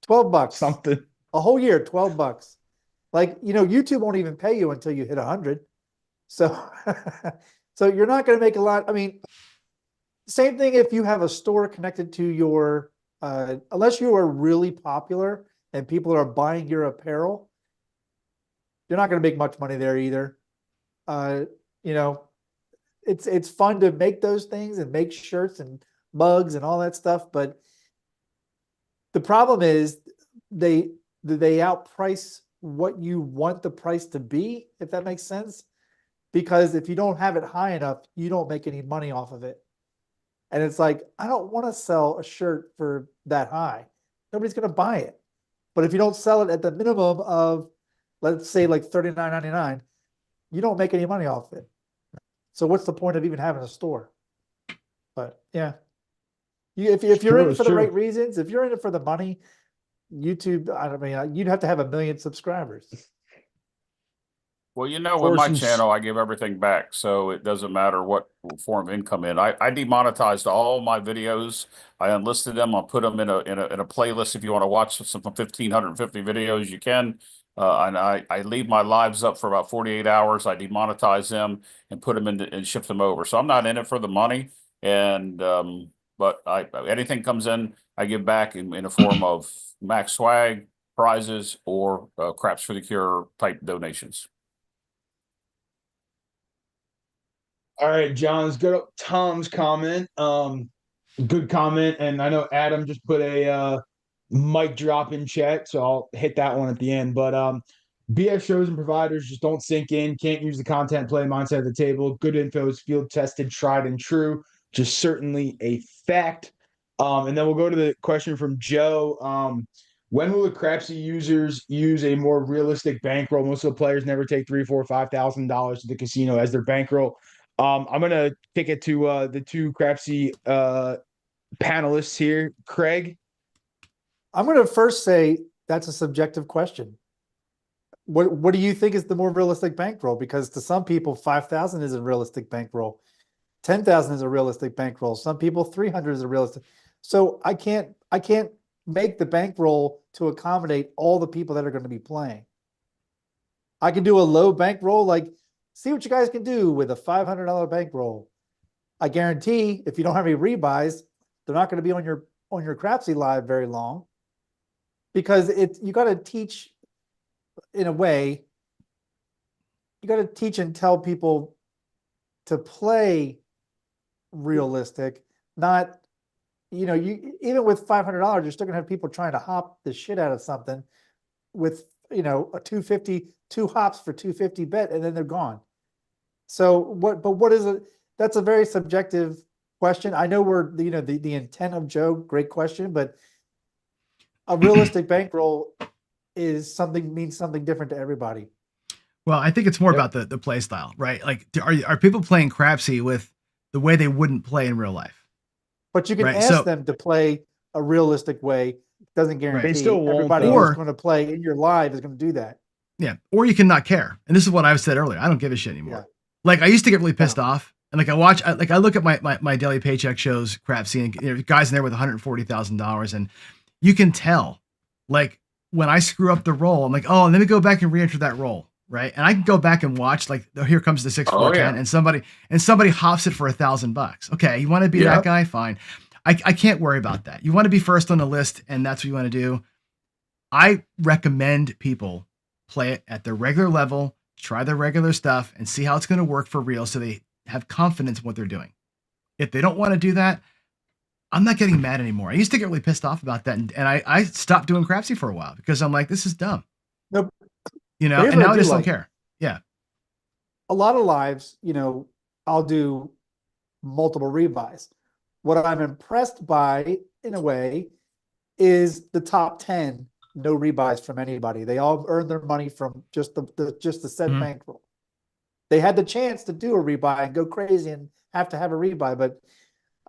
$12. Something. A whole year, $12. Like, YouTube won't even pay you until you hit 100. So, so you're not going to make a lot. I mean, same thing if you have a store connected to your, unless you are really popular and people are buying your apparel, you're not going to make much money there either. It's fun to make those things and make shirts and mugs and all that stuff. But the problem is they outprice what you want the price to be, if that makes sense. Because if you don't have it high enough, you don't make any money off of it. And it's like, I don't want to sell a shirt for that high. Nobody's going to buy it. But if you don't sell it at the minimum of, let's say, like $39.99, you don't make any money off it. So what's the point of even having a store? But yeah, if you're in it for the right reasons, if you're in it for the money, YouTube, I mean, you'd have to have 1 million subscribers. Well, with my channel, I give everything back, so it doesn't matter what form of income in. I demonetized all my videos. I unlisted them. I put them in a playlist. If you want to watch some 1,550 videos, you can. And I leave my lives up for about 48 hours. I demonetize them and put them in and ship them over. So I'm not in it for the money. And but anything comes in, I give back in a form of max swag, prizes, or Craps for the Cure type donations. All right, John, let's go to Tom's comment. Good comment. And I know Adam just put a mic drop in chat, so I'll hit that one at the end. But BS shows and providers just don't sink in, can't use the content play mindset at the table. Good info is field tested, tried and true. Just certainly a fact. And then we'll go to the question from Joe. When will the Crapsy users use a more realistic bankroll? Most of the players never take $3,000, $4,000, $5,000 to the casino as their bankroll. I'm gonna kick it to the two Crapsy panelists here. Craig, I'm gonna first say that's a subjective question. What do you think is the more realistic bankroll? Because to some people, 5,000 is a realistic bankroll, 10,000 is a realistic bankroll. Some people 300 is a realistic. So I can't make the bankroll to accommodate all the people that are going to be playing. I can do a low bankroll, like, see what you guys can do with a $500 bankroll. I guarantee if you don't have any rebuys, they're not going to be on your Crapsy live very long, because you got to teach in a way. You got to teach and tell people to play realistic, not, you even with $500, you're still gonna have people trying to hop the shit out of something with, a 250, 2 hops for 250 bet, and then they're gone. So what is it? That's a very subjective question. I know the intent of Joe, great question, but a realistic bankroll means something different to everybody. Well, I think it's more about the play style, right? Like, are people playing Crapsy with the way they wouldn't play in real life? But you can ask them to play a realistic way. Doesn't guarantee everybody who's going to play in your live is going to do that. Yeah. Or you can not care. And this is what I've said earlier. I don't give a shit anymore. Yeah. Like, I used to get really pissed off. And like, I look at my daily paycheck shows Crapsy, and guys in there with $140,000. And you can tell, like, when I screw up the roll, I'm like, oh, let me go back and re-enter that roll. Right. And I can go back and watch, like, here comes the 6-4-10, and somebody hops it for $1,000. Okay. You want to be that guy? Fine. I can't worry about that. You want to be first on the list, and that's what you want to do. I recommend people play it at their regular level, try their regular stuff, and see how it's going to work for real, so they have confidence in what they're doing. If they don't want to do that, I'm not getting mad anymore. I used to get really pissed off about that, and I stopped doing Crapsy for a while because I'm like, this is dumb. Nope. And now I just don't care. Yeah. A lot of lives, I'll do multiple rebuys. What I'm impressed by, in a way, is the top 10, no rebuys from anybody. They all earn their money from just the set bankroll. They had the chance to do a rebuy and go crazy and have to have a rebuy, but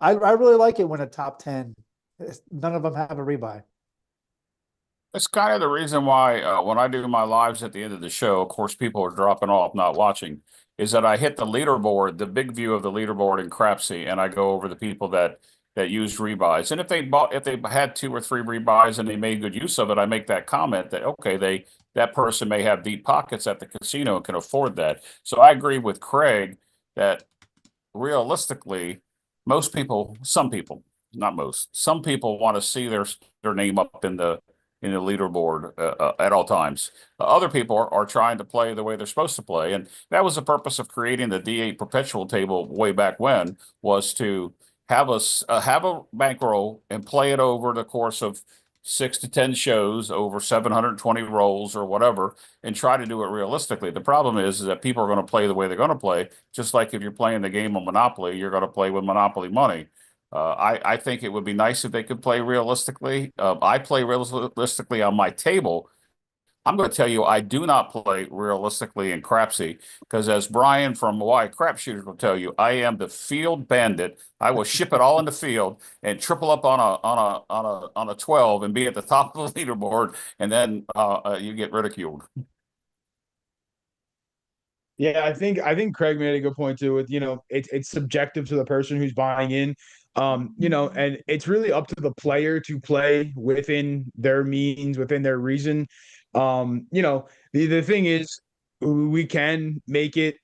I really like it when a top 10, none of them have a rebuy. That's kind of the reason why when I do my lives at the end of the show, of course, people are dropping off, not watching, is that I hit the leaderboard, the big view of the leaderboard in Crapsy, and I go over the people that used rebuys. And if they had 2 or 3 rebuys and they made good use of it, I make that comment that, okay, that person may have deep pockets at the casino and can afford that. So I agree with Craig that realistically, some people, not most, some people want to see their name up in the leaderboard at all times. Other people are trying to play the way they're supposed to play. And that was the purpose of creating the D8 perpetual table way back when, was to have a bankroll and play it over the course of 6 to 10 shows over 720 rolls or whatever, and try to do it realistically. The problem is that people are going to play the way they're going to play. Just like if you're playing the game of Monopoly, you're going to play with Monopoly money. I think it would be nice if they could play realistically. I play realistically on my table. I'm going to tell you, I do not play realistically in Crapsy because, as Brian from Hawaii Crapshooters will tell you, I am the field bandit. I will ship it all in the field and triple up on a 12 and be at the top of the leaderboard, and then you get ridiculed. Yeah, I think Craig made a good point too. With it's subjective to the person who's buying in, and it's really up to the player to play within their means, within their reason. The thing is, we can make it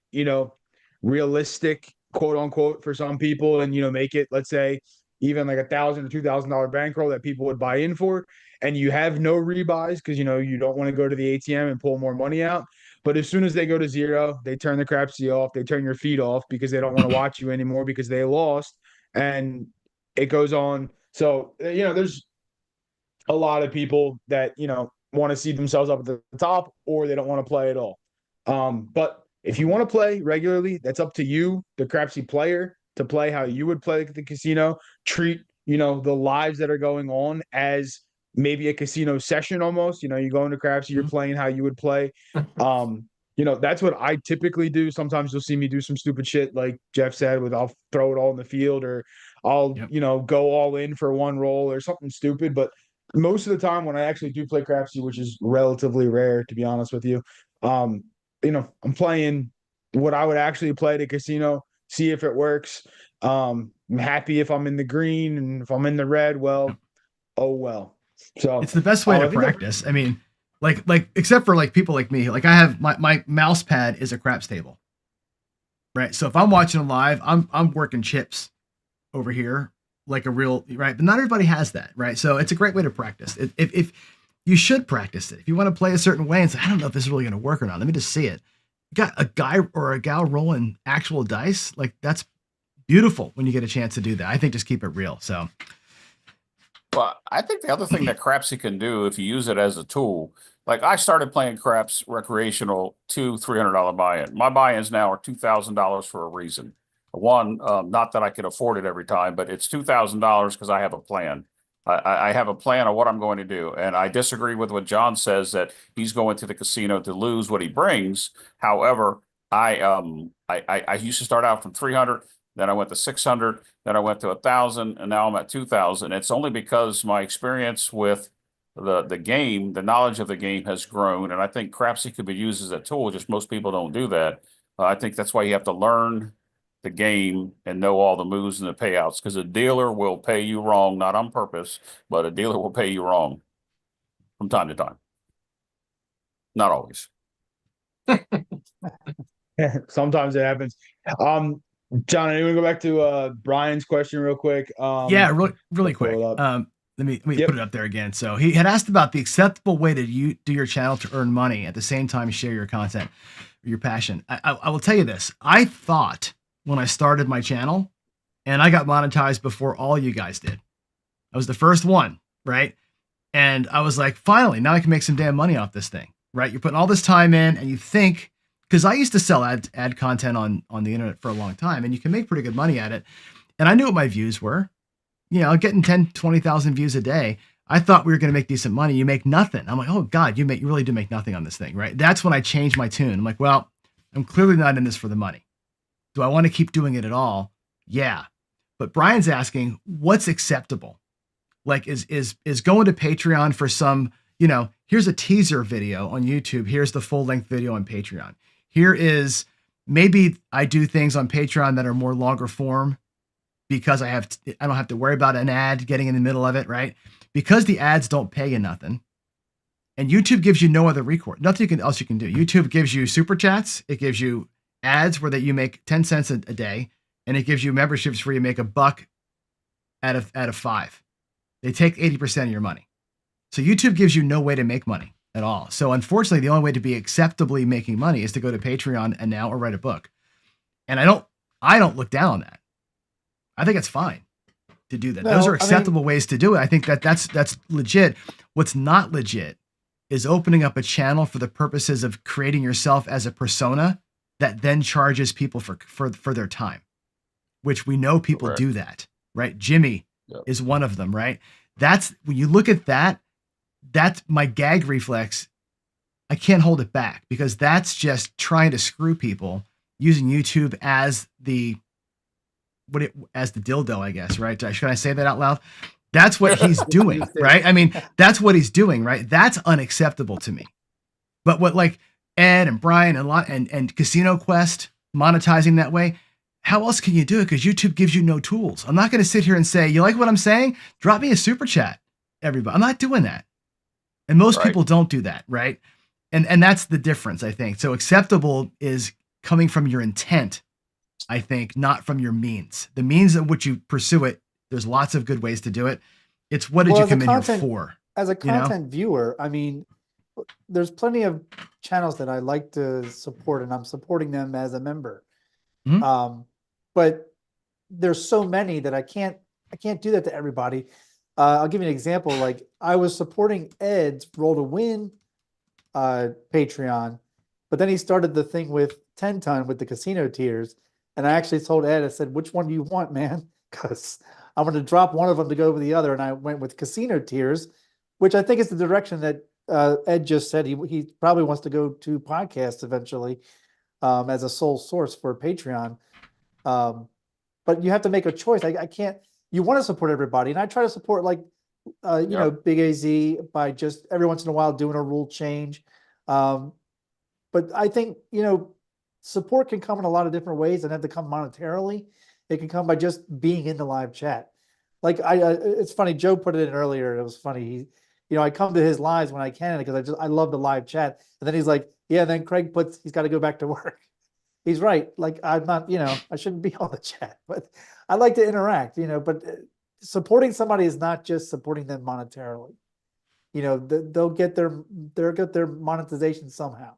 realistic, quote unquote, for some people, and make it, let's say, even like $1,000 or $2,000 bankroll that people would buy in for, and you have no rebuys because you don't want to go to the ATM and pull more money out. But as soon as they go to zero, they turn the crapsy off. They turn your feed off because they don't want to watch you anymore because they lost, and it goes on. So there's a lot of people that want to see themselves up at the top, or they don't want to play at all. But if you want to play regularly, that's up to you, the crapsy player, to play how you would play at the casino. Treat the lives that are going on as maybe a casino session almost. You go into crapsy, you're playing how you would play. That's what I typically do. Sometimes you'll see me do some stupid shit, like Jeff said, with I'll throw it all in the field, or I'll go all in for one roll or something stupid. But most of the time when I actually do play crapsy, which is relatively rare, to be honest with you, I'm playing what I would actually play at a casino, see if it works. I'm happy if I'm in the green, and if I'm in the red, well, oh well. So it's the best way to practice. I mean, like except for like people like me, like I have my mouse pad is a craps table, right? So if I'm watching it live, I'm working chips over here like a real, right? But not everybody has that, right? So it's a great way to practice. If you should practice it, if you want to play a certain way and say, I don't know if this is really going to work or not, let me just see it. You got a guy or a gal rolling actual dice, like that's beautiful when you get a chance to do that. I think just keep it real. So, well, I think the other thing that Crapsy can do if you use it as a tool, like I started playing craps recreational, $200-$300 buy-in. My buy-ins now are $2,000 for a reason. One, not that I could afford it every time, but it's $2,000 because I have a plan. I have a plan of what I'm going to do, and I disagree with what John says that he's going to the casino to lose what he brings. However, I used to start out from 300, then I went to 600, then I went to 1,000, and now I'm at 2,000. It's only because my experience with the game, the knowledge of the game has grown, and I think Crapsy could be used as a tool. Just most people don't do that. I think that's why you have to learn the game and know all the moves and the payouts, because a dealer will pay you wrong, not on purpose, but a dealer will pay you wrong from time to time. Not always. Sometimes it happens. John, I want to go back to Brian's question real quick. Yeah, really quick. Let me put it up there again. So he had asked about the acceptable way to do your channel to earn money at the same time share your content, your passion. I will tell you this. I thought when I started my channel, and I got monetized before all you guys did. I was the first one, right? And I was like, finally, now I can make some damn money off this thing, right? You're putting all this time in, and you think, because I used to sell ad content on the internet for a long time, and you can make pretty good money at it. And I knew what my views were. Getting 10, 20,000 views a day. I thought we were going to make decent money. You make nothing. I'm like, oh God, you really do make nothing on this thing, right? That's when I changed my tune. I'm like, well, I'm clearly not in this for the money. Do I want to keep doing it at all? Yeah. But Brian's asking, what's acceptable? Like, is going to Patreon for some, here's a teaser video on YouTube. Here's the full length video on Patreon. Here is, maybe I do things on Patreon that are more longer form because I don't have to worry about an ad getting in the middle of it, right? Because the ads don't pay you nothing. And YouTube gives you no other recourse. Nothing else you can do. YouTube gives you super chats. It gives you ads where that you make 10 cents a day, and it gives you memberships where you make $1 out of 5. They take 80% of your money. So YouTube gives you no way to make money at all. So unfortunately, the only way to be acceptably making money is to go to Patreon and now or write a book. And I don't look down on that. I think it's fine to do that. Those are acceptable ways to do it. I think that's legit. What's not legit is opening up a channel for the purposes of creating yourself as a persona that then charges people for their time, which we know people do that. right? Jimmy is one of them, right? That's when you look at that, that's my gag reflex. I can't hold it back because that's just trying to screw people using YouTube as the as the dildo, I guess, right? Should I say that out loud? That's what he's doing, right? I mean, that's what he's doing, right? That's unacceptable to me. But what like Ed and Brian and Casino Quest monetizing that way, how else can you do it? Because YouTube gives you no tools. I'm not going to sit here and say, you like what I'm saying? Drop me a super chat, everybody. I'm not doing that. And most people don't do that, right? And that's the difference, I think. So acceptable is coming from your intent, I think, not from your means. The means in which you pursue it, there's lots of good ways to do it. It's what did you come in here for? As a content viewer, I mean, there's plenty of channels that I like to support, and I'm supporting them as a member. But there's so many that I can't do that to everybody. I'll give you an example. Like I was supporting Ed's Roll to Win Patreon, but then he started the thing with 10 ton with the casino tiers. And I actually told Ed, I said, which one do you want, man? Because I'm going to drop one of them to go over the other. And I went with casino tiers, which I think is the direction that Ed just said he probably wants to go to podcasts eventually as a sole source for Patreon. But you have to make a choice. I can't, you want to support everybody. And I try to support like, you know, Big AZ by just every once in a while doing a rule change. But I think, you know, support can come in a lot of different ways and have to come monetarily. It can come by just being in the live chat. Like it's funny, Joe put it in earlier. It was funny. He, you know, I come to his lives when I can because I love the live chat. And then he's like, yeah, then Craig he's got to go back to work. He's right. Like I'm not, you know, I shouldn't be on the chat, but I like to interact, you know, but supporting somebody is not just supporting them monetarily. You know, they'll get their monetization somehow.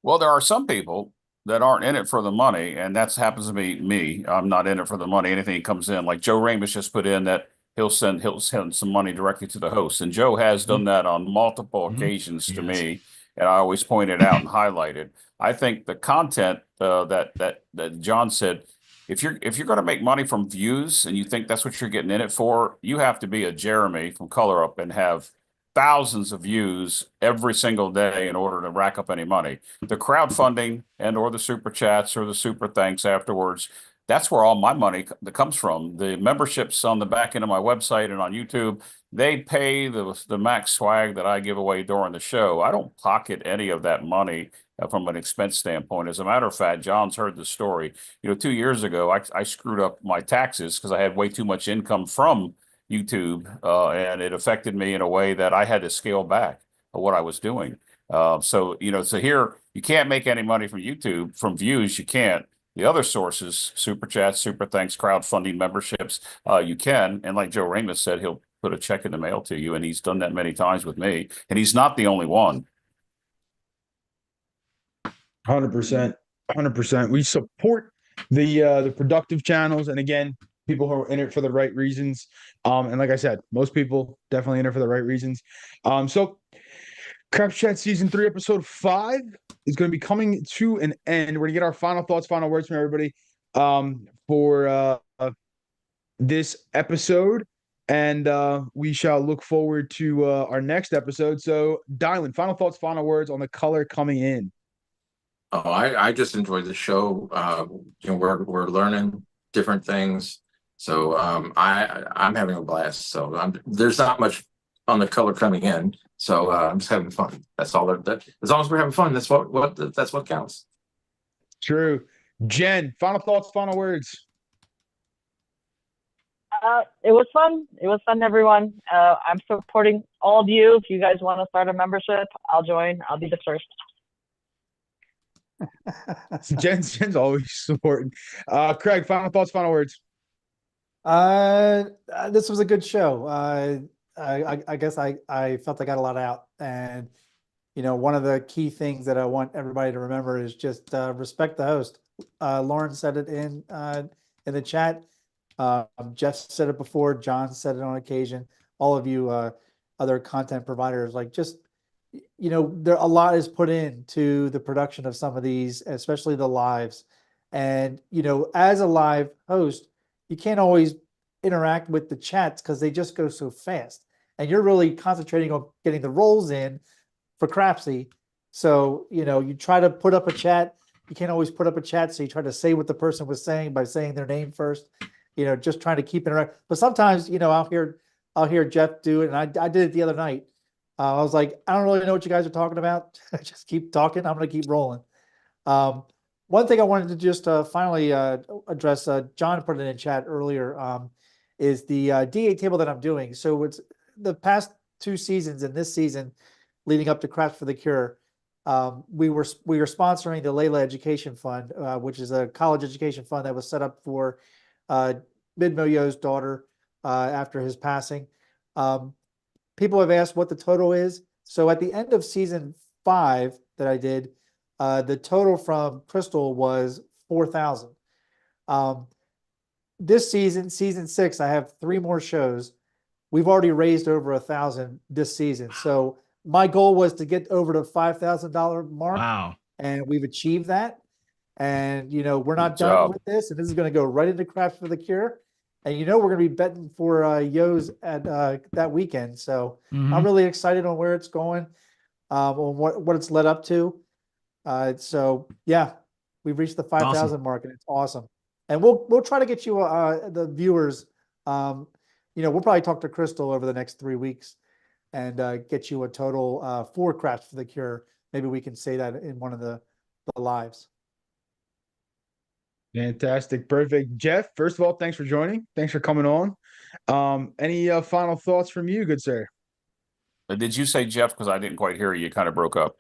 Well, there are some people that aren't in it for the money, and that happens to be me. I'm not in it for the money. Anything comes in, like Joe Ramus just put in that he'll send some money directly to the host, and Joe has done that on multiple occasions to me, and I always point it out and highlight it. I think the content that John said, if you're going to make money from views and you think that's what you're getting in it for, you have to be a Jeremy from Color Up and have thousands of views every single day in order to rack up any money. The crowdfunding and or the super chats or the super thanks afterwards, that's where all my money that comes from. The memberships on the back end of my website and on YouTube, they pay the max swag that I give away during the show. I don't pocket any of that money from an expense standpoint. As a matter of fact, John's heard the story. You know, 2 years ago, I screwed up my taxes because I had way too much income from YouTube, and it affected me in a way that I had to scale back what I was doing. So, you know, so here you can't make any money from YouTube, from views, you can't. The other sources, super chats, super thanks, crowdfunding memberships, you can. And like Joe Ramus said, he'll put a check in the mail to you, and he's done that many times with me. And he's not the only one. 100%. 100%. We support the productive channels. And again, people who are in it for the right reasons. And like I said, most people definitely in it for the right reasons. So Craps Chat Season 3, Episode 5 is going to be coming to an end. We're going to get our final thoughts, final words from everybody for this episode. And we shall look forward to our next episode. So, Dylan, final thoughts, final words on the color coming in. Oh, I just enjoyed the show. You know, we're learning different things. So I'm having a blast. So there's not much on the color coming in. So I'm just having fun. That's all. That as long as we're having fun, that's what counts. True. Jen, final thoughts, final words. It was fun. It was fun, everyone. I'm supporting all of you. If you guys want to start a membership, I'll join. I'll be the first. Jen's always supporting. Craig, final thoughts, final words. This was a good show. I guess I felt I got a lot out, and you know, one of the key things that I want everybody to remember is just respect the host. Lauren said it in the chat. Jeff said it before. John said it on occasion. All of you other content providers, like, just, you know, there a lot is put into the production of some of these, especially the lives. And you know, as a live host, you can't always interact with the chats because they just go so fast. And you're really concentrating on getting the rolls in for Crapsy. So, you try to put up a chat. You can't always put up a chat. So you try to say what the person was saying by saying their name first, just trying to keep it. But sometimes, I'll hear Jeff do it. And I did it the other night. I was like, I don't really know what you guys are talking about. Just keep talking. I'm going to keep rolling. One thing I wanted to just finally address, John put it in chat earlier, is the DA table that I'm doing. So it's the past 2 seasons and this season leading up to Craft for the Cure. We were sponsoring the Layla Education Fund, which is a college education fund that was set up for Mid-Moyo's daughter after his passing. People have asked what the total is. So at the end of season 5 that I did, the total from Crystal was 4,000. This season 6, I have 3 more shows. We've already raised over 1,000 this season. So my goal was to get over the $5,000 mark. Wow. And we've achieved that. And, we're not Good done job. with this. And this is going to go right into Craft for the Cure. And, we're going to be betting for Yo's at that weekend. So I'm really excited on where it's going, on what it's led up to. So yeah, we've reached the 5,000 mark and it's awesome. And we'll try to get you the viewers. We'll probably talk to Crystal over the next 3 weeks and get you a total 4 Crafts for the Cure. Maybe we can say that in one of the lives. Fantastic. Perfect. Jeff, first of all, thanks for joining. Thanks for coming on. Any final thoughts from you, good sir? Did you say Jeff? Because I didn't quite hear you. You kind of broke up.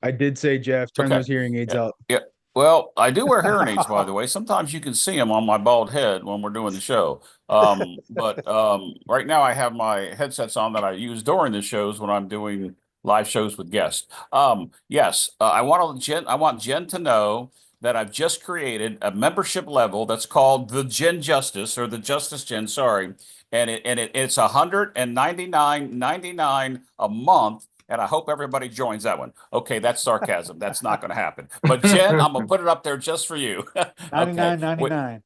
I did say Jeff. Turn Okay. those hearing aids up. Yeah. Well, I do wear hearing aids, by the way. Sometimes you can see them on my bald head when we're doing the show. But right now I have my headsets on that I use during the shows when I'm doing live shows with guests. Yes, I want Jen to know that I've just created a membership level that's called the Gen Justice, or the JusticeJen, sorry. And it's $199.99 a month. And I hope everybody joins that one. Okay, that's sarcasm. That's not going to happen. But Jen, I'm going to put it up there just for you. $99.99.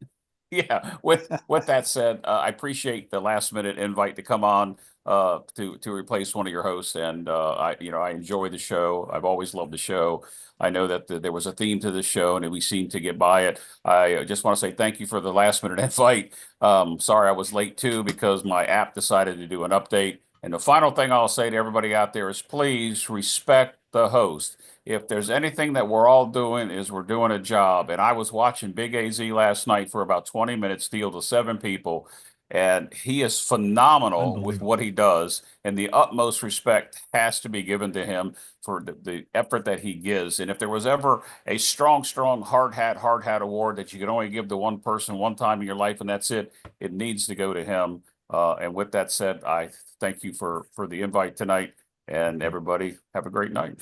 Yeah. With that said, I appreciate the last minute invite to come on to replace one of your hosts, and I enjoy the show. I've always loved the show. I know that there was a theme to this show, and we seem to get by it. I just want to say thank you for the last minute invite. Sorry I was late too because my app decided to do an update. And the final thing I'll say to everybody out there is please respect the host. If there's anything that we're all doing is we're doing a job. And I was watching Big AZ last night for about 20 minutes, deal to 7 people. And he is phenomenal with what he does. And the utmost respect has to be given to him for the effort that he gives. And if there was ever a strong hard hat award that you can only give to one person one time in your life, and that's it, it needs to go to him. And with that said, I thank you for the invite tonight, and everybody have a great night.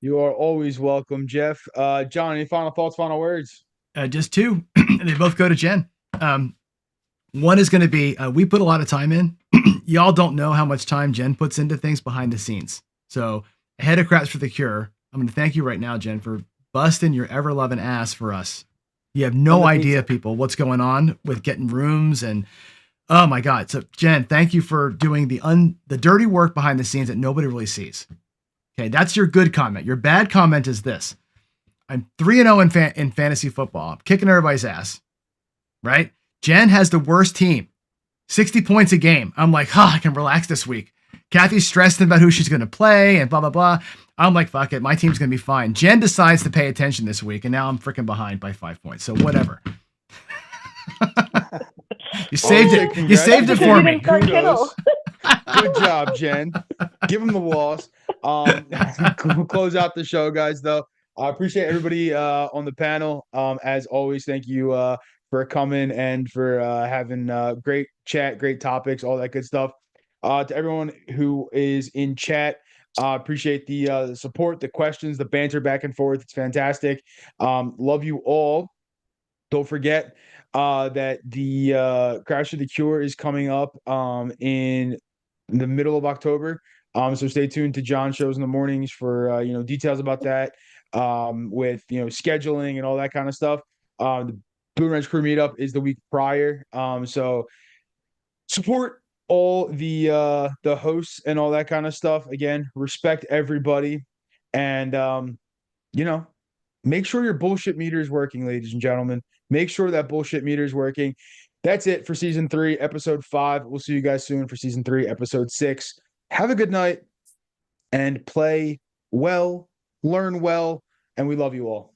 You are always welcome, Jeff. John, any final thoughts, final words? Just 2. They both go to Jen. One is going to be, we put a lot of time in. Y'all don't know how much time Jen puts into things behind the scenes. So ahead of Craps for the Cure, I'm going to thank you right now, Jen, for busting your ever-loving ass for us. You have no idea, people, what's going on with getting rooms and oh my God. So Jen, thank you for doing the dirty work behind the scenes that nobody really sees. Okay. That's your good comment. Your bad comment is this. I'm 3-0 in fantasy football. I'm kicking everybody's ass, right? Jen has the worst team, 60 points a game. I'm like, I can relax this week. Kathy's stressed about who she's going to play and blah, blah, blah. I'm like, fuck it. My team's going to be fine. Jen decides to pay attention this week. And now I'm freaking behind by 5 points. So whatever. You saved it. You saved it for me. Kudos. Good job, Jen. Give him the loss. Close out the show, guys, though. I appreciate everybody on the panel. As always, thank you for coming and for having great chat, great topics, all that good stuff. To everyone who is in chat, appreciate the support, the questions, the banter back and forth. It's fantastic. Love you all. Don't forget that the Crash of the Cure is coming up in the middle of October. So stay tuned to John's shows in the mornings for details about that with scheduling and all that kind of stuff. The Boone Ranch Crew meetup is the week prior. So support all the hosts and all that kind of stuff. Again, respect everybody, and make sure your bullshit meter is working, ladies and gentlemen. Make sure that bullshit meter is working. That's it for season 3, episode 5. We'll see you guys soon for season 3, episode 6. Have a good night and play well, learn well, and we love you all.